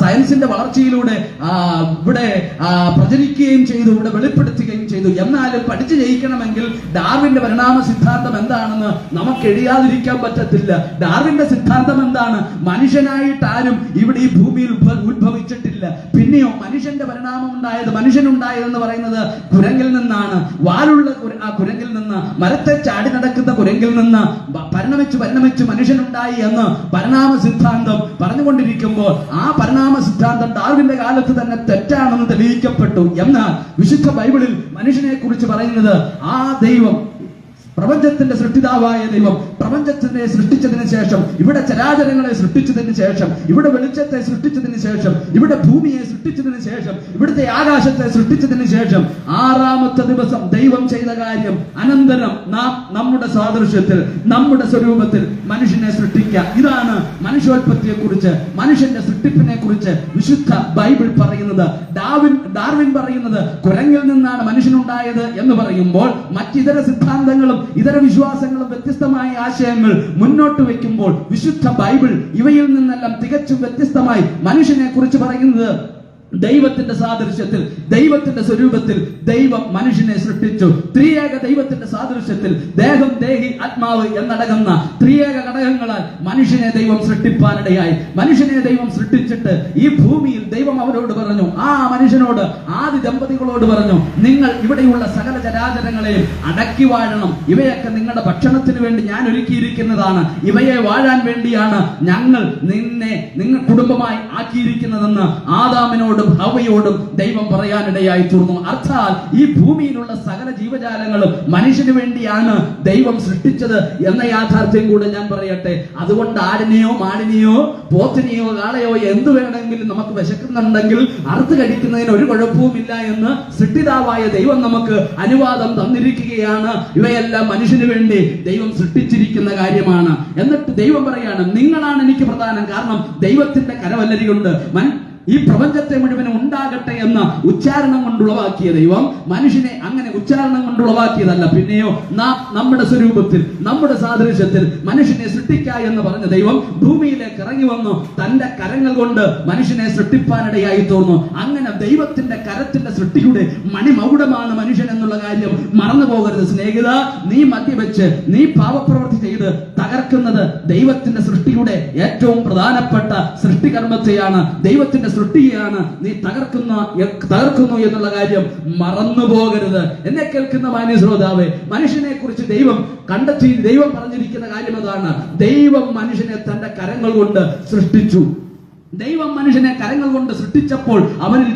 സയൻസിന്റെ വളർച്ചയിലൂടെ ഇവിടെ പ്രചരിക്കുകയും ചെയ്തു, ഇവിടെ വെളിപ്പെടുത്തുകയും ചെയ്തു. എന്നാലും പഠിച്ചു ജയിക്കണമെങ്കിൽ ഡാർവിന്റെ പരിണാമ സിദ്ധാന്തം എന്താണെന്ന് നമുക്ക് എഴുതാതിരിക്കാൻ പറ്റത്തില്ല. ഡാർവിന്റെ സിദ്ധാന്തം എന്താണ്? മനുഷ്യനായിട്ട് ആരും ഇവിടെ ഈ ഭൂമിയിൽ ഉത്ഭവിച്ചിട്ടില്ല. പിന്നെയോ മനുഷ്യന്റെ പരിണാമം ഉണ്ടായത്, മനുഷ്യനുണ്ടായതെന്ന് പറയുന്നത് കുരങ്ങിൽ നിന്നാണ്. വാലുള്ള ആ കുരങ്ങിൽ നിന്ന്, മരത്തെ ചാടി നടക്കുന്ന കുരങ്ങിൽ നിന്ന് പരിണമിച്ച് മനുഷ്യനുണ്ടായി എന്ന് പരിണാമ സിദ്ധാന്തം പറഞ്ഞുകൊണ്ടിരിക്കുമ്പോൾ ആ പരിണാമ സിദ്ധാന്തം ഡാർവിന്റെ കാലത്ത് തന്നെ തെറ്റാണെന്ന് തെളിയിക്കപ്പെട്ടു. എന്നാൽ വിശുദ്ധ ബൈബിളിൽ മനുഷ്യനെ കുറിച്ച് പറയുന്നത് ആ ദൈവം, പ്രപഞ്ചത്തിന്റെ സൃഷ്ടിതാവായ ദൈവം, പ്രപഞ്ചത്തിനെ സൃഷ്ടിച്ചതിന് ശേഷം, ഇവിടെ ചരാചരങ്ങളെ സൃഷ്ടിച്ചതിന് ശേഷം, ഇവിടെ വെളിച്ചത്തെ സൃഷ്ടിച്ചതിന് ശേഷം, ഇവിടെ ഭൂമിയെ സൃഷ്ടിച്ചതിന് ശേഷം, ഇവിടുത്തെ ആകാശത്തെ സൃഷ്ടിച്ചതിന് ശേഷം 6ാമത്തെ ദിവസം ദൈവം ചെയ്ത കാര്യം, അനന്തരം നാം നമ്മുടെ സാദൃശ്യത്തിൽ, നമ്മുടെ സ്വരൂപത്തിൽ മനുഷ്യനെ സൃഷ്ടിക്കുക. ഇതാണ് മനുഷ്യോൽപത്തിയെ കുറിച്ച്, മനുഷ്യന്റെ സൃഷ്ടിപ്പിനെ കുറിച്ച് വിശുദ്ധ ബൈബിൾ പറയുന്നത്. ഡാർവിൻ പറയുന്നത് കുരങ്ങിൽ നിന്നാണ് മനുഷ്യനുണ്ടായത് എന്ന് പറയുമ്പോൾ, മറ്റിതര സിദ്ധാന്തങ്ങളും ഇതര വിശ്വാസങ്ങളും വ്യത്യസ്തമായ ആശയങ്ങൾ മുന്നോട്ട് വെക്കുമ്പോൾ വിശുദ്ധ ബൈബിൾ ഇവയിൽ നിന്നെല്ലാം തികച്ചും വ്യത്യസ്തമായി മനുഷ്യനെ കുറിച്ച് പറയുന്നത് ദൈവത്തിന്റെ സാദൃശ്യത്തിൽ, ദൈവത്തിന്റെ സ്വരൂപത്തിൽ ദൈവം മനുഷ്യനെ സൃഷ്ടിച്ചു. ത്രിയേക ദൈവത്തിന്റെ സാദൃശ്യത്തിൽ ദേഹം, ദേഹി, ആത്മാവ് എന്നടങ്ങുന്ന ത്രിയേക ഘടകങ്ങളാൽ മനുഷ്യനെ ദൈവം സൃഷ്ടിപ്പാനിടയായി. മനുഷ്യനെ ദൈവം സൃഷ്ടിച്ചിട്ട് ഈ ഭൂമിയിൽ ദൈവം അവരോട് പറഞ്ഞു, ആ മനുഷ്യനോട്, ആദി ദമ്പതികളോട് പറഞ്ഞു, നിങ്ങൾ ഇവിടെയുള്ള സകല ചരാചരങ്ങളെയും അടക്കി വാഴണം. ഇവയൊക്കെ നിങ്ങളുടെ ഭക്ഷണത്തിന് വേണ്ടി ഞാൻ ഒരുക്കിയിരിക്കുന്നതാണ്. ഇവയെ വാഴാൻ വേണ്ടിയാണ് ഞങ്ങൾ നിങ്ങൾ കുടുംബമായി ആക്കിയിരിക്കുന്നതെന്ന് ആദാമിനോടും ഹവ്വയോടും ദൈവം പറയാനിടയായി തീർന്നു. അർത്ഥാൽ ഈ ഭൂമിയിലുള്ള സകല ജീവജാലങ്ങളും മനുഷ്യന് വേണ്ടിയാണ് ദൈവം സൃഷ്ടിച്ചത് എന്ന യാഥാർത്ഥ്യം കൂടെ ഞാൻ പറയട്ടെ. അതുകൊണ്ട് ആടിനെയോ മാടിനെയോ പോത്തിനെയോ കാളയോ എന്ത് വേണമെങ്കിലും നമുക്ക് വിശക്കുന്നുണ്ടെങ്കിൽ അറുത്ത് കഴിക്കുന്നതിന് ഒരു കുഴപ്പവുമില്ല എന്ന് സൃഷ്ടിതാവായ ദൈവം നമുക്ക് അനുവാദം തന്നിരിക്കുകയാണ്. ഇവയെല്ലാം മനുഷ്യന് വേണ്ടി ദൈവം സൃഷ്ടിച്ചിരിക്കുന്ന കാര്യമാണ്. എന്നിട്ട് ദൈവം പറയാണ്, നിങ്ങളാണ് എനിക്ക് പ്രധാനം. കാരണം ദൈവത്തിന്റെ കരവല്ലരികൊണ്ട് ഈ പ്രപഞ്ചത്തെ മുഴുവനും ഉണ്ടാകട്ടെ എന്ന ഉച്ചാരണം കൊണ്ടുളവാക്കിയ ദൈവം മനുഷ്യനെ അങ്ങനെ ഉച്ചാരണം കൊണ്ടുളവാക്കിയതല്ല. പിന്നെയോ നാം നമ്മുടെ സ്വരൂപത്തിൽ, നമ്മുടെ സാദൃശ്യത്തിൽ മനുഷ്യനെ സൃഷ്ടിക്ക എന്ന് പറഞ്ഞ ദൈവം ഭൂമിയിലേക്ക് ഇറങ്ങി വന്നു. തന്റെ കരങ്ങൾ കൊണ്ട് മനുഷ്യനെ സൃഷ്ടിപ്പാനിടയായി തീർന്നു. അങ്ങനെ ദൈവത്തിന്റെ കരത്തിന്റെ സൃഷ്ടിയുടെ മണിമകുടമാണ് മനുഷ്യൻ എന്നുള്ള കാര്യം മറന്നു പോകരുത് സ്നേഹിത. നീ മദ്യവെച്ച്, നീ പാപപ്രവൃത്തി ചെയ്ത് തകർക്കുന്നത് ദൈവത്തിന്റെ സൃഷ്ടിയുടെ ഏറ്റവും പ്രധാനപ്പെട്ട സൃഷ്ടികർമ്മത്തെയാണ്, ദൈവത്തിന്റെ സൃഷ്ടിയാണ് നീ തകർക്കുന്നു എന്നുള്ള കാര്യം മറന്നു പോകരുത്. എന്നെ കേൾക്കുന്ന മാന്യ ശ്രോതാവേ, മനുഷ്യനെ കുറിച്ച് ദൈവം പറഞ്ഞിരിക്കുന്ന കാര്യം അതാണ്. ദൈവം മനുഷ്യനെ തന്റെ കരങ്ങൾ കൊണ്ട് സൃഷ്ടിച്ചു. ദൈവം മനുഷ്യനെ കരങ്ങൾ കൊണ്ട് സൃഷ്ടിച്ചപ്പോൾ അവനിൽ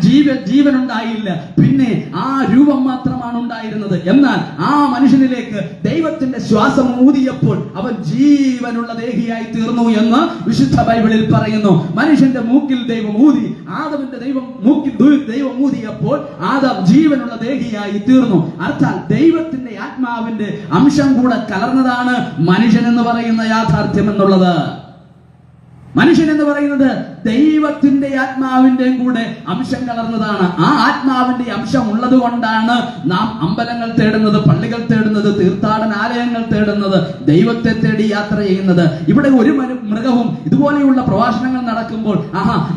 ജീവൻ ഉണ്ടായില്ല, പിന്നെ ആ രൂപം മാത്രമാണ് ഉണ്ടായിരുന്നത്. എന്നാൽ ആ മനുഷ്യനിലേക്ക് ദൈവത്തിന്റെ ശ്വാസം ഊതിയപ്പോൾ അവൻ ജീവനുള്ള ദേഹിയായി തീർന്നു എന്ന് വിശുദ്ധ ബൈബിളിൽ പറയുന്നു. മനുഷ്യന്റെ മൂക്കിൽ ദൈവം ഊതി, ആദമിന്റെ മൂക്കിൽ ദൈവം ഊതിയപ്പോൾ ആദം ജീവനുള്ള ദേഹിയായി തീർന്നു. അർത്ഥാൽ ദൈവത്തിന്റെ ആത്മാവിന്റെ അംശം കൂടെ കലർന്നതാണ് മനുഷ്യൻ എന്ന് പറയുന്ന യാഥാർത്ഥ്യം എന്നുള്ളത്. മനുഷ്യൻ എന്ന് പറയുന്നത് ദൈവത്തിന്റെ ആത്മാവിന്റെയും കൂടെ അംശം കലർന്നതാണ്. ആ ആത്മാവിന്റെ അംശം ഉള്ളത് കൊണ്ടാണ് നാം അമ്പലങ്ങൾ തേടുന്നത്, പള്ളികൾ തേടുന്നത്, തീർത്ഥാടനാലയങ്ങൾ തേടുന്നത്, ദൈവത്തെ തേടി യാത്ര ചെയ്യുന്നത്. ഇവിടെ ഒരു മൃഗവും ഇതുപോലെയുള്ള പ്രഭാഷണങ്ങൾ നടക്കുമ്പോൾ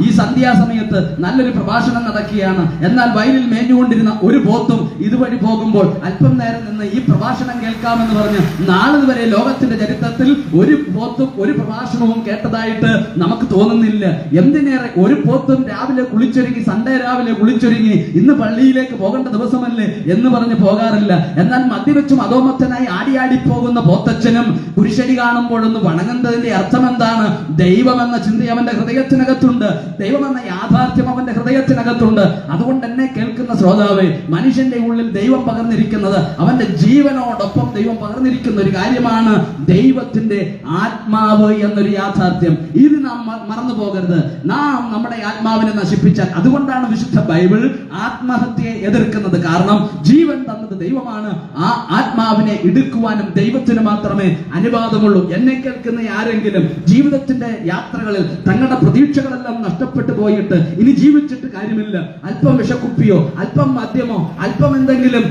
ഈ സന്ധ്യാസമയത്ത് നല്ലൊരു പ്രഭാഷണം നടക്കുകയാണ്, എന്നാൽ വയലിൽ മേഞ്ഞുകൊണ്ടിരുന്ന ഒരു പോത്തും ഇതുവഴി പോകുമ്പോൾ അല്പം നേരം നിന്ന് ഈ പ്രഭാഷണം കേൾക്കാമെന്ന് പറഞ്ഞ് നാളിതുവരെ ലോകത്തിന്റെ ചരിത്രത്തിൽ ഒരു പോത്തും ഒരു പ്രഭാഷണവും കേട്ടതായിട്ട് നമുക്ക് തോന്നുന്നില്ല. എന്തിനേറെ ഒരു പോത്തും രാവിലെ കുളിച്ചൊരുങ്ങി, സൺഡേ രാവിലെ കുളിച്ചൊരുങ്ങി ഇന്ന് പള്ളിയിലേക്ക് പോകേണ്ട ദിവസമല്ലേ എന്ന് പറഞ്ഞ് പോകാറില്ല. എന്നാൽ മദ്യവെച്ചും അധോമത്തനായി ആടിയാടി പോകുന്ന പോത്തച്ഛനും കുരിശടി കാണുമ്പോഴൊന്ന് വണങ്ങുന്നതിന്റെ അർത്ഥം എന്താണ്? ദൈവമെന്ന ചിന്ത അവന്റെ ഹൃദയത്തിനകത്തുണ്ട്, ദൈവമെന്ന യാഥാർത്ഥ്യം അവന്റെ ഹൃദയത്തിനകത്തുണ്ട്. അതുകൊണ്ട് എന്നെ കേൾക്കുന്ന ശ്രോതാവേ, മനുഷ്യന്റെ ഉള്ളിൽ ദൈവം പകർന്നിരിക്കുന്നത്, അവന്റെ ജീവനോടൊപ്പം ദൈവം പകർന്നിരിക്കുന്ന ഒരു കാര്യമാണ് ദൈവത്തിന്റെ ആത്മാവ് എന്നൊരു യാഥാർത്ഥ്യം. ഇത് നാം മറന്നു പോകരുത്. നാം നമ്മുടെ ആത്മാവിനെ നശിപ്പിച്ചാൽ, അതുകൊണ്ടാണ് വിശുദ്ധ ബൈബിൾ ആത്മഹത്യയെ എതിർക്കുന്നത്. കാരണം ജീവൻ തന്നത് ദൈവമാണ്. ആ ആത്മാവിനെ എടുക്കുവാനും ദൈവത്തിന് മാത്രമേ അനുവാദമുള്ളൂ. എന്നെ കേൾക്കുന്ന ആരെങ്കിലും ജീവിതത്തിന്റെ യാത്രകളിൽ തങ്ങളുടെ പ്രതീക്ഷകളെല്ലാം നഷ്ടപ്പെട്ടു പോയിട്ട് ഇനി ജീവിച്ചിട്ട് കാര്യമില്ല, അല്പം വിഷക്കുപ്പിയോ അല്പം മദ്യമോ അല്പം എന്തെങ്കിലും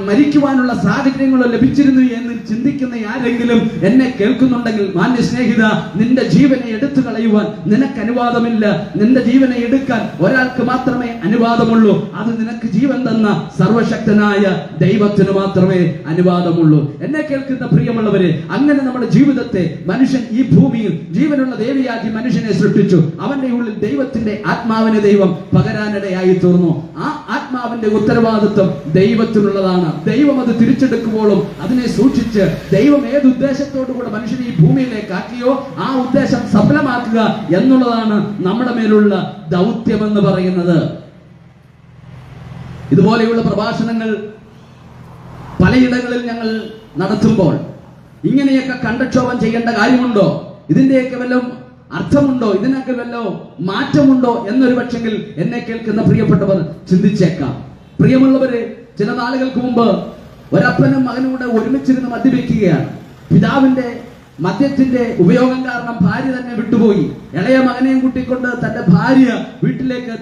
മരിക്കുവാനുള്ള സാഹചര്യങ്ങളോ ലഭിച്ചിരുന്നു എന്ന് ചിന്തിക്കുന്ന ആരെങ്കിലും എന്നെ കേൾക്കുന്നുണ്ടെങ്കിൽ, മാന്യ സ്നേഹിത, നിന്റെ ജീവനെ എടുത്തു കളയുവാൻ നിനക്ക് അനുവാദമില്ല. നിന്റെ ജീവനെ എടുക്കാൻ ഒരാൾക്ക് മാത്രമേ അനുവാദമുള്ളൂ. അത് നിനക്ക് ജീവൻ തന്ന സർവശക്തനായ ദൈവത്തിന് മാത്രമേ അനുവാദമുള്ളൂ. എന്നെ കേൾക്കുന്ന പ്രിയമുള്ളവരെ, അങ്ങനെ നമ്മുടെ ജീവിതത്തെ മനുഷ്യൻ ഈ ഭൂമിയിൽ ജീവനുള്ള ദേവിയാക്കി മനുഷ്യനെ സൃഷ്ടിച്ചു. അവന്റെ ഉള്ളിൽ ദൈവത്തിന്റെ ആത്മാവിനെ ദൈവം പകരാനിടയായി തീർന്നു. ആ ആത്മാവിന്റെ ഉത്തരവാദിത്വം ദൈവത്തിനുള്ളതാണ്. ദൈവം അത് തിരിച്ചെടുക്കുമ്പോഴും അതിനെ സൂക്ഷിച്ച് ദൈവം ഏത് ഉദ്ദേശത്തോടു കൂടെ മനുഷ്യനെ ഈ ഭൂമിയിലേക്ക് ആക്കിയോ ആ ഉദ്ദേശം സഫലമാക്കുക എന്നുള്ളതാണ് നമ്മുടെ മേലുള്ള ദൗത്യമെന്ന് പറയുന്നത്. ഇതുപോലെയുള്ള പ്രഭാഷണങ്ങൾ പലയിടങ്ങളിൽ ഞങ്ങൾ നടത്തുമ്പോൾ ഇങ്ങനെയൊക്കെ കണ്ടക്ഷോഭം ചെയ്യേണ്ട കാര്യമുണ്ടോ? ഇതിന്റെയൊക്കെ വല്ലതും അർത്ഥമുണ്ടോ? ഇതിനൊക്കെ വല്ലോ മാറ്റമുണ്ടോ എന്നൊരു പക്ഷെങ്കിൽ എന്നെ കേൾക്കുന്ന പ്രിയപ്പെട്ടവർ ചിന്തിച്ചേക്കാം. പ്രിയമുള്ളവരെ, ചില നാളുകൾക്ക് മുമ്പ് ഒരപ്പനും മകനും കൂടെ ഒരുമിച്ചിരുന്ന് മദ്യപിക്കുകയാണ്. പിതാവിന്റെ മദ്യത്തിന്റെ ഉപയോഗം കാരണം ഭാര്യ തന്നെ വിട്ടുപോയി. ഇളയ മകനെയും കൂട്ടിക്കൊണ്ട് തന്റെ ഭാര്യ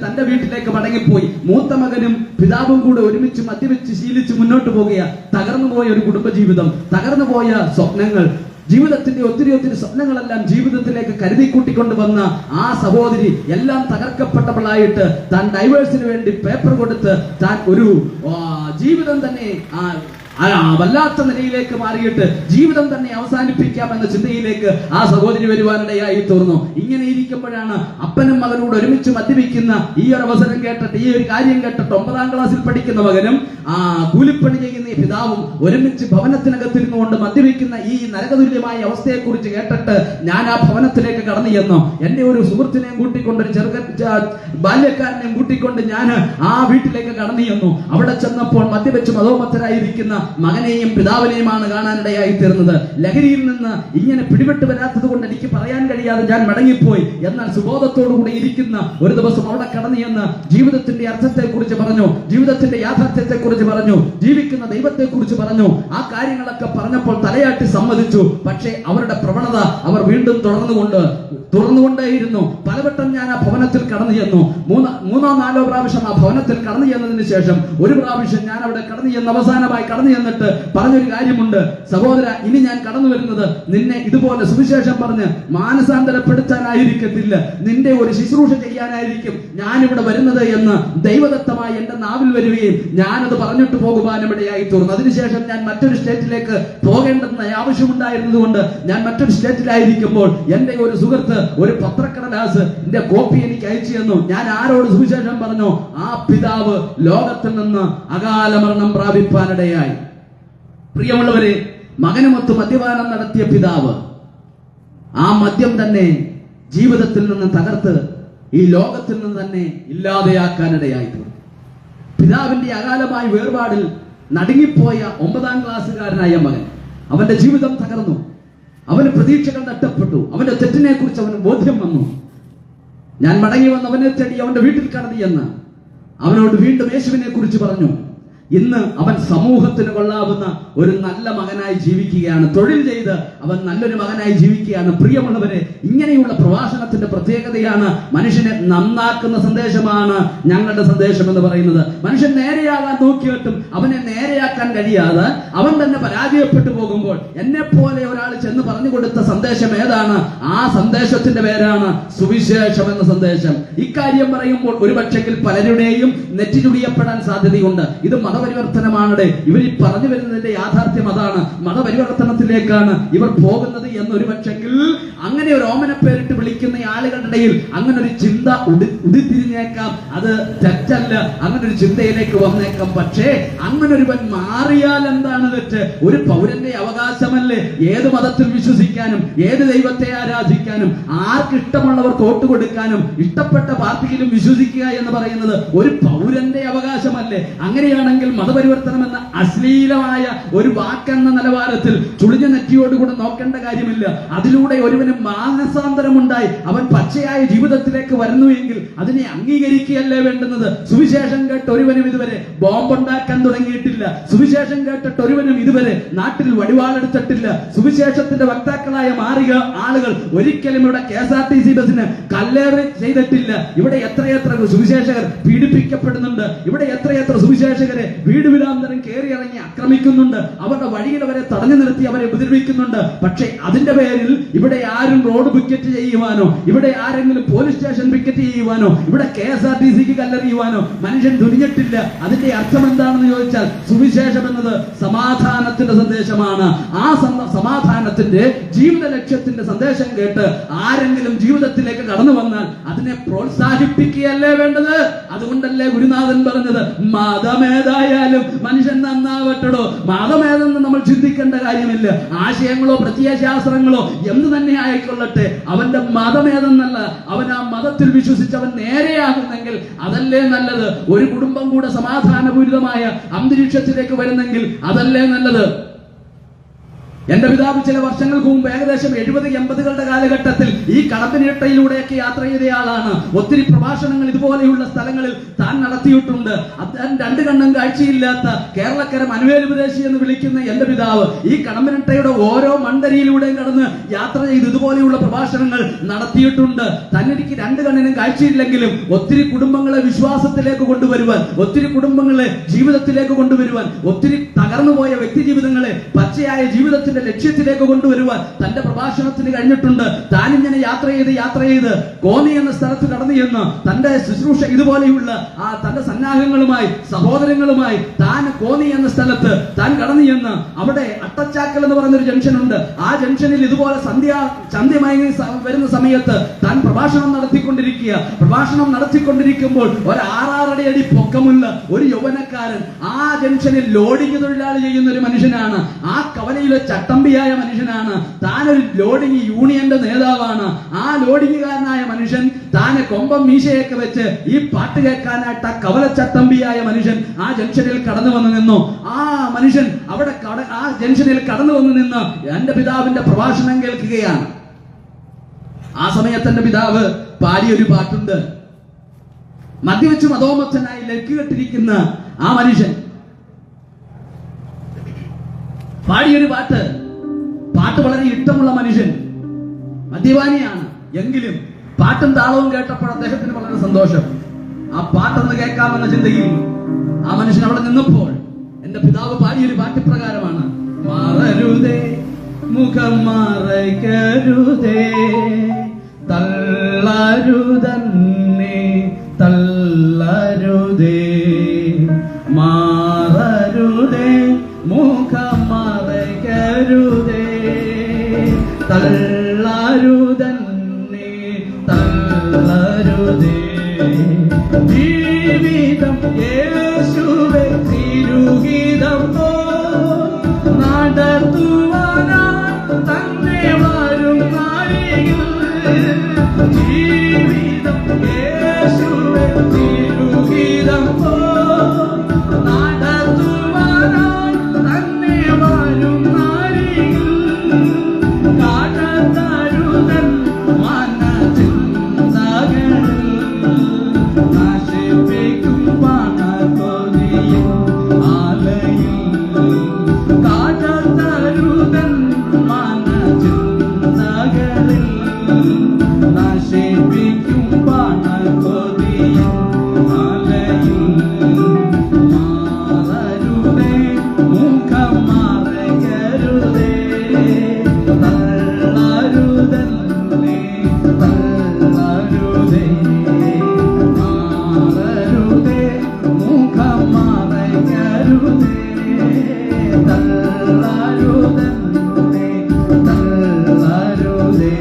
തന്റെ വീട്ടിലേക്ക് മടങ്ങിപ്പോയി. മൂത്ത മകനും പിതാവും കൂടെ ഒരുമിച്ച് മദ്യപിച്ച് ശീലിച്ച് മുന്നോട്ട് പോകുക. തകർന്നുപോയ ഒരു കുടുംബജീവിതം, തകർന്നുപോയ സ്വപ്നങ്ങൾ, ജീവിതത്തിന്റെ ഒത്തിരി സ്വപ്നങ്ങളെല്ലാം ജീവിതത്തിലേക്ക് കരുതി കൂട്ടിക്കൊണ്ട് വന്ന ആ സഹോദരി എല്ലാം തകർക്കപ്പെട്ടവളായിട്ട് താൻ ഡൈവേഴ്സിന് വേണ്ടി പേപ്പർ കൊടുത്ത് താൻ ഒരു ജീവിതം തന്നെ വല്ലാത്ത നിലയിലേക്ക് മാറിയിട്ട് ജീവിതം തന്നെ അവസാനിപ്പിക്കാം എന്ന ചിന്തയിലേക്ക് ആ സഹോദരി വരുവാനിടയായി തീർന്നു. ഇങ്ങനെ ഇരിക്കുമ്പോഴാണ് അപ്പനും മകനോട് ഒരുമിച്ച് മദ്യപിക്കുന്ന ഈ ഒരു അവസരം കേട്ടിട്ട്, ഈ ഒരു കാര്യം കേട്ടിട്ട് 9ാം ക്ലാസ്സിൽ പഠിക്കുന്ന മകനും കൂലിപ്പണി ചെയ്യുന്ന ഈ പിതാവും ഒരുമിച്ച് ഭവനത്തിനകത്തിരുന്നുകൊണ്ട് മദ്യപിക്കുന്ന ഈ നരകതുല്യമായ അവസ്ഥയെക്കുറിച്ച് കേട്ടിട്ട് ഞാൻ ആ ഭവനത്തിലേക്ക് കടന്നു ചെന്നു. എന്റെ ഒരു സുഹൃത്തിനെയും കൂട്ടിക്കൊണ്ട്, ഒരു ബാല്യക്കാരനെയും കൂട്ടിക്കൊണ്ട് ഞാൻ ആ വീട്ടിലേക്ക് കടന്നു ചെന്നു. അവിടെ ചെന്നപ്പോൾ മദ്യപിച്ച് മതോമത്തരായിരിക്കുന്ന മകനെയും പിതാവിനെയുമാണ് കാണാനിടയായി തീർന്നത്. ലഹരിയിൽ നിന്ന് ഇങ്ങനെ പിടിപെട്ട് വരാത്തത് കൊണ്ട് എനിക്ക് പറയാൻ കഴിയാതെ ഞാൻ മടങ്ങിപ്പോയി. എന്നാൽ സുബോധത്തോടുകൂടി ഇരിക്കുന്ന ഒരു ദിവസം അവിടെ കടന്നു ചെന്ന് ജീവിതത്തിന്റെ അർത്ഥത്തെക്കുറിച്ച് പറഞ്ഞു, ജീവിതത്തിന്റെ യാഥാർത്ഥ്യത്തെക്കുറിച്ച് പറഞ്ഞു, ജീവിക്കുന്ന ദൈവത്തെക്കുറിച്ച് പറഞ്ഞു. ആ കാര്യങ്ങളൊക്കെ പറഞ്ഞപ്പോൾ തലയാട്ടി സമ്മതിച്ചു. പക്ഷേ അവരുടെ പ്രവണത അവർ വീണ്ടും തുറന്നുകൊണ്ടേയിരുന്നു. പലവട്ടം ഞാൻ ആ ഭവനത്തിൽ കടന്നു ചെന്നു. മൂന്നോ നാലോ പ്രാവശ്യം ആ ഭവനത്തിൽ കടന്നു ചെന്നതിന് ശേഷം ഒരു പ്രാവശ്യം ഞാൻ അവിടെ കടന്നു ചെന്ന് അവസാനമായി കടന്നു ചെന്നിട്ട് പറഞ്ഞൊരു കാര്യമുണ്ട്, സഹോദര, ഇനി ഞാൻ കടന്നു വരുന്നത് നിന്നെ ഇതുപോലെ സുവിശേഷം പറഞ്ഞ് മാനസാന്തരപ്പെടുത്താനായിരിക്കത്തില്ല, നിന്റെ ഒരു ശുശ്രൂഷ ചെയ്യാനായിരിക്കും ഞാനിവിടെ വരുന്നത് എന്ന് ദൈവദത്തമായി എന്റെ നാവിൽ വരികയും ഞാനത് പറഞ്ഞിട്ട് പോകുവാനും ഇടയായി തീർന്നു. അതിനുശേഷം ഞാൻ മറ്റൊരു സ്റ്റേറ്റിലേക്ക് പോകേണ്ടെന്ന ആവശ്യമുണ്ടായിരുന്നത് കൊണ്ട് ഞാൻ മറ്റൊരു സ്റ്റേറ്റിലായിരിക്കുമ്പോൾ എന്റെ ഒരു സുഹൃത്ത് ഒരു പത്രക്കടലാസ് എന്റെ കോപ്പി എനിക്ക് അയച്ചു തന്നു. ഞാൻ ആരോട് സുവിശേഷം പറഞ്ഞു, ആ പിതാവ് ലോകത്തിൽ നിന്ന് അകാല മരണം പ്രാപിപ്പാനിടയായി. പ്രിയമുള്ളവരെ, മകനുമൊത്ത് മദ്യപാനം നടത്തിയ പിതാവ് ആ മദ്യം തന്നെ ജീവിതത്തിൽ നിന്ന് തകർത്ത് ഈ ലോകത്തിൽ നിന്ന് തന്നെ ഇല്ലാതെയാക്കാനിടയായി. പിതാവിന്റെ അകാലമായ വേർപാടിൽ നടുങ്ങിപ്പോയ 9ാം ക്ലാസ്സുകാരനായ മകൻ, അവന്റെ ജീവിതം തകർന്നു, അവന് പ്രതീക്ഷകൾ നഷ്ടപ്പെട്ടു, അവന്റെ തെറ്റിനെ കുറിച്ച് അവന് ബോധ്യം വന്നു. ഞാൻ മടങ്ങി വന്ന് അവനെ തേടി അവന്റെ വീട്ടിൽ കടന്നു എന്ന് അവനോട് വീണ്ടും യേശുവിനെ കുറിച്ച് പറഞ്ഞു. ഇന്ന് അവൻ സമൂഹത്തിന് കൊള്ളാവുന്ന ഒരു നല്ല മകനായി ജീവിക്കുകയാണ്. തൊഴിൽ ചെയ്ത് അവൻ നല്ലൊരു മകനായി ജീവിക്കുകയാണ്. പ്രിയമുള്ളവരെ, ഇങ്ങനെയുള്ള പ്രഭാഷണത്തിന്റെ പ്രത്യേകതയാണ് മനുഷ്യനെ നന്നാക്കുന്ന സന്ദേശമാണ് ഞങ്ങളുടെ സന്ദേശം എന്ന് പറയുന്നത്. മനുഷ്യൻ നേരെയാകാൻ നോക്കിയിട്ടും അവനെ നേരെയാക്കാൻ കഴിയാതെ അവൻ തന്നെ പരാജയപ്പെട്ടു പോകുമ്പോൾ എന്നെ പോലെ ഒരാൾ ചെന്ന് പറഞ്ഞു കൊടുത്ത സന്ദേശം ഏതാണ്? ആ സന്ദേശത്തിന്റെ പേരാണ് സുവിശേഷം എന്ന സന്ദേശം. ഇക്കാര്യം പറയുമ്പോൾ ഒരുപക്ഷെങ്കിൽ പലരുടെയും നെറ്റിചുടിയപ്പെടാൻ സാധ്യതയുണ്ട്. ഇത് മതപരിവർത്തനമാണ്. ഇവർ ഈ പറഞ്ഞു വരുന്നതിന്റെ യാഥാർത്ഥ്യം അതാണ്. മതപരിവർത്തനത്തിലേക്കാണ് ഇവർ പോകുന്നത് എന്നൊരു പക്ഷെങ്കിൽ അങ്ങനെ ഒരു ഓമന പേരിട്ട് വിളിക്കുന്ന ആളുകളുടെ ഇടയിൽ അങ്ങനെ ഒരു ചിന്ത ഉദിത്തിരിഞ്ഞേക്കാം. അത് തെറ്റല്ല, അങ്ങനെ ഒരു ചിന്തയിലേക്ക് വന്നേക്കാം. പക്ഷേ അങ്ങനെ ഒരുവൻ മാറിയാൽ എന്താണ് തെറ്റ്? ഒരു പൗരന്റെ അവകാശമല്ലേ ഏത് മതത്തിൽ വിശ്വസിക്കാനും ഏത് ദൈവത്തെ ആരാധിക്കാനും ആർക്ക് ഇഷ്ടമുള്ളവർക്ക് വോട്ട് കൊടുക്കാനും ഇഷ്ടപ്പെട്ട പാർട്ടിയിലും വിശ്വസിക്കുക എന്ന് പറയുന്നത് ഒരു പൗരന്റെ അവകാശമല്ലേ? അങ്ങനെയാണെങ്കിൽ മതപരിവർത്തനം എന്ന അശ്ലീലമായ ഒരു വാക്കെന്ന നിലവാരത്തിൽ ചുളിഞ്ഞ നെറ്റിയോടുകൂടെ നോക്കേണ്ട കാര്യമില്ല. അതിലൂടെ ഒരുവന് മാനസാന്തരമുണ്ടായി അവൻ പച്ചയായ ജീവിതത്തിലേക്ക് വരുന്നുവെങ്കിൽ അതിനെ അംഗീകരിക്കുകയല്ലേ വേണ്ടുന്നത്. സുവിശേഷം കേട്ട് ഒരുവനും ഇതുവരെ ബോംബുണ്ടാക്കാൻ തുടങ്ങിയിട്ടില്ല. സുവിശേഷം കേട്ടിട്ട് ഒരുവനും ഇതുവരെ നാട്ടിൽ വടിവാളെടുത്തിട്ടില്ല. സുവിശേഷത്തിന്റെ വക്താക്കളായ മാറിയ ആളുകൾ ഒരിക്കലും ഇവിടെ KSRTC ബസിന് കല്ലേറ് ചെയ്തിട്ടില്ല. ഇവിടെ എത്രയെത്ര സുവിശേഷകർ പീഡിപ്പിക്കപ്പെടുന്നുണ്ട്. ഇവിടെ എത്രയെത്ര സുവിശേഷകരെ വീട് വീടാന്തരം കയറി ഇറങ്ങി ആക്രമിക്കുന്നുണ്ട്. അവരുടെ വഴിയിൽ അവരെ തടഞ്ഞു നിർത്തി അവരെ ഉപദ്രവിക്കുന്നുണ്ട്. പക്ഷേ അതിന്റെ പേരിൽ ഇവിടെ ആരും റോഡ് പിക്കറ്റ് ചെയ്യുവാനോ ഇവിടെ ആരെങ്കിലും പോലീസ് സ്റ്റേഷൻ പിക്കറ്റ് ചെയ്യുവാനോ ഇവിടെ KSRTCക്ക് കല്ലെറിയുവാനോ മനുഷ്യൻ തുനിഞ്ഞിട്ടില്ല. അതിന്റെ അർത്ഥം എന്താണെന്ന് ചോദിച്ചാൽ സുവിശേഷം എന്നത് സമാധാനത്തിന്റെ സന്ദേശമാണ്. ആ സമാധാനത്തിന്റെ ജീവിത ലക്ഷ്യത്തിന്റെ സന്ദേശം കേട്ട് ആരെങ്കിലും ജീവിതത്തിലേക്ക് കടന്നു വന്നാൽ അതിനെ പ്രോത്സാഹിപ്പിക്കുകയല്ലേ വേണ്ടത്. അതുകൊണ്ടല്ലേ ഗുരുനാഥൻ പറഞ്ഞത് മതമേതായാലും മനുഷ്യൻ നന്നാവട്ടോ. മതമേതെന്ന് നമ്മൾ ചിന്തിക്കേണ്ട കാര്യമില്ല. ആശയങ്ങളോ പ്രത്യയശാസ്ത്രങ്ങളോ എന്ത് തന്നെ ആയിക്കൊള്ളട്ടെ, അവന്റെ മതമേതെന്നല്ല, അവൻ ആ മതത്തിൽ വിശ്വസിച്ച് അവൻ നേരെയാകുന്നെങ്കിൽ അതല്ലേ നല്ലത്. ഒരു കുടുംബം കൂടെ സമാധാനപൂരിതമായ അന്തരീക്ഷത്തിലേക്ക് വരുന്നെങ്കിൽ അതല്ലേ നല്ലത്. എന്റെ പിതാവ് ചില വർഷങ്ങൾക്ക് മുമ്പ് ഏകദേശം 70-80കളുടെ കാലഘട്ടത്തിൽ ഈ കളത്തിനിട്ടയിലൂടെയൊക്കെ യാത്ര ചെയ്തയാളാണ്. ഒത്തിരി പ്രഭാഷണങ്ങൾ ഇതുപോലെയുള്ള സ്ഥലങ്ങളിൽ താൻ നടത്തിയിട്ടുണ്ട്. അദ്ദേഹം 2 കണ്ണും കാഴ്ചയില്ലാത്ത കേരളക്കര മനുവേലുപദേശി എന്ന് വിളിക്കുന്ന എന്റെ പിതാവ് ഈ കടമ്പനിട്ടയുടെ ഓരോ മണ്ഡലിയിലൂടെയും കടന്ന് യാത്ര ചെയ്ത് ഇതുപോലെയുള്ള പ്രഭാഷണങ്ങൾ നടത്തിയിട്ടുണ്ട്. തന്നെനിക്ക് 2 കണ്ണിനും കാഴ്ചയില്ലെങ്കിലും ഒത്തിരി കുടുംബങ്ങളെ വിശ്വാസത്തിലേക്ക് കൊണ്ടുവരുവാൻ, ഒത്തിരി കുടുംബങ്ങളെ ജീവിതത്തിലേക്ക് കൊണ്ടുവരുവാൻ, ഒത്തിരി തകർന്നുപോയ വ്യക്തി ജീവിതങ്ങളെ പച്ചയായ ജീവിതത്തിന്റെ പ്രഭാഷണത്തിന്റെ ലക്ഷ്യത്തിലേക്ക് കൊണ്ടുവരുവാൻ തന്റെ പ്രഭാഷണത്തിന് കഴിഞ്ഞിട്ടുണ്ട്. താനിങ്ങനെ യാത്ര ചെയ്ത് കോന്നി എന്ന സ്ഥലത്ത് കടന്നു ചെന്ന് തന്റെ ശുശ്രൂഷ ഇതുപോലെയുള്ള തന്റെ സന്നാഹങ്ങളുമായി സഹോദരങ്ങളുമായി താൻ കോന്നി എന്ന സ്ഥലത്ത് താൻ കടന്നു ചെന്ന് അവിടെ അട്ടച്ചാക്കൽ എന്ന് പറയുന്ന ഒരു ജംഗ്ഷൻ ഉണ്ട്. ആ ജംഗ്ഷനിൽ ഇതുപോലെ സന്ധ്യമായി വരുന്ന സമയത്ത് താൻ പ്രഭാഷണം നടത്തിക്കൊണ്ടിരിക്കുമ്പോൾ ഒരു 6 അടി പൊക്കമുള്ള ഒരു യൗവനക്കാരൻ ആ ജംഗ്ഷനിൽ ലോഡിംഗ് തൊഴിലാളി ചെയ്യുന്ന ഒരു മനുഷ്യനാണ്. ആ കവലയിലെ ചട്ടമ്പിയായ മനുഷ്യനാണ്. താനൊരു ലോഡിംഗ് യൂണിയന്റെ നേതാവാണ്. ആ ലോഡിംഗുകാരനായ മനുഷ്യൻ താനെ കൊമ്പം മീശയൊക്കെ വെച്ച് ഈ പാട്ട് കേൾക്കാനായിട്ട് ആ കവല ചട്ടമ്പിയായ മനുഷ്യൻ ആ ജംഗ്ഷനിൽ കടന്നു വന്നു നിന്നു. ആ മനുഷ്യൻ ആ ജംഗ്ഷനിൽ കടന്നു വന്നു നിന്ന് എന്റെ പിതാവിന്റെ പ്രഭാഷണം കേൾക്കുകയാണ്. ആ സമയത്ത് എന്റെ പിതാവ് പാടിയൊരു പാട്ടുണ്ട്. മദ്യവെച്ച് മതോമത്തനായി ലക്കുകെട്ടിരിക്കുന്ന ആ മനുഷ്യൻ പാടിയൊരു പാട്ട് വളരെ ഇഷ്ടമുള്ള മനുഷ്യൻ മദ്യപാനിയാണ്. എങ്കിലും പാട്ടും താളവും കേട്ടപ്പോൾ അദ്ദേഹത്തിന് വളരെ സന്തോഷം. ആ പാട്ടൊന്ന് കേൾക്കാമെന്ന ചിന്തയിൽ ആ മനുഷ്യൻ അവിടെ നിന്നപ്പോൾ എന്റെ പിതാവ് പാടിയൊരു പാട്ട് പ്രകാരമാണ്: മാറരുതേ മുഖം മറയ്ക്കരുതേ, തള്ളരുതന്നെ തള്ളരുതേ, മാറരുതേ മുഖം മറയ്ക്കരുതേ, തള്ളരുതന്നെ തള്ളരുതേ. ജീവിതം യേശുവേ തിരുഗീതം നടത്തുവാനായി തന്നെ വരും നാഴികൾ. ജീവിതം യേശുവേ തിരുഗീതം നടത്തുവാനായി തന്നെ വരും നാഴികൾ. കാട്ടരുതൻ മനചിന്തകളിൽ നശിപ്പിക്കും പണക്കൊതിയും ആലയിൽ. കാട്ടരുതൻ മനചിന്തകളിൽ നശിപ്പിക്കും പണക്കൊതിയും ആലയിൽ. മാറരുതേ മുഖം മറയ്ക്കരുതേ, തള്ളരുതന്നെ തള്ളരുതേ, മാറരുതേ മുഖം മറയ്ക്കരുതേ, തള്ളരുതന്നെ തള്ളരുതേ.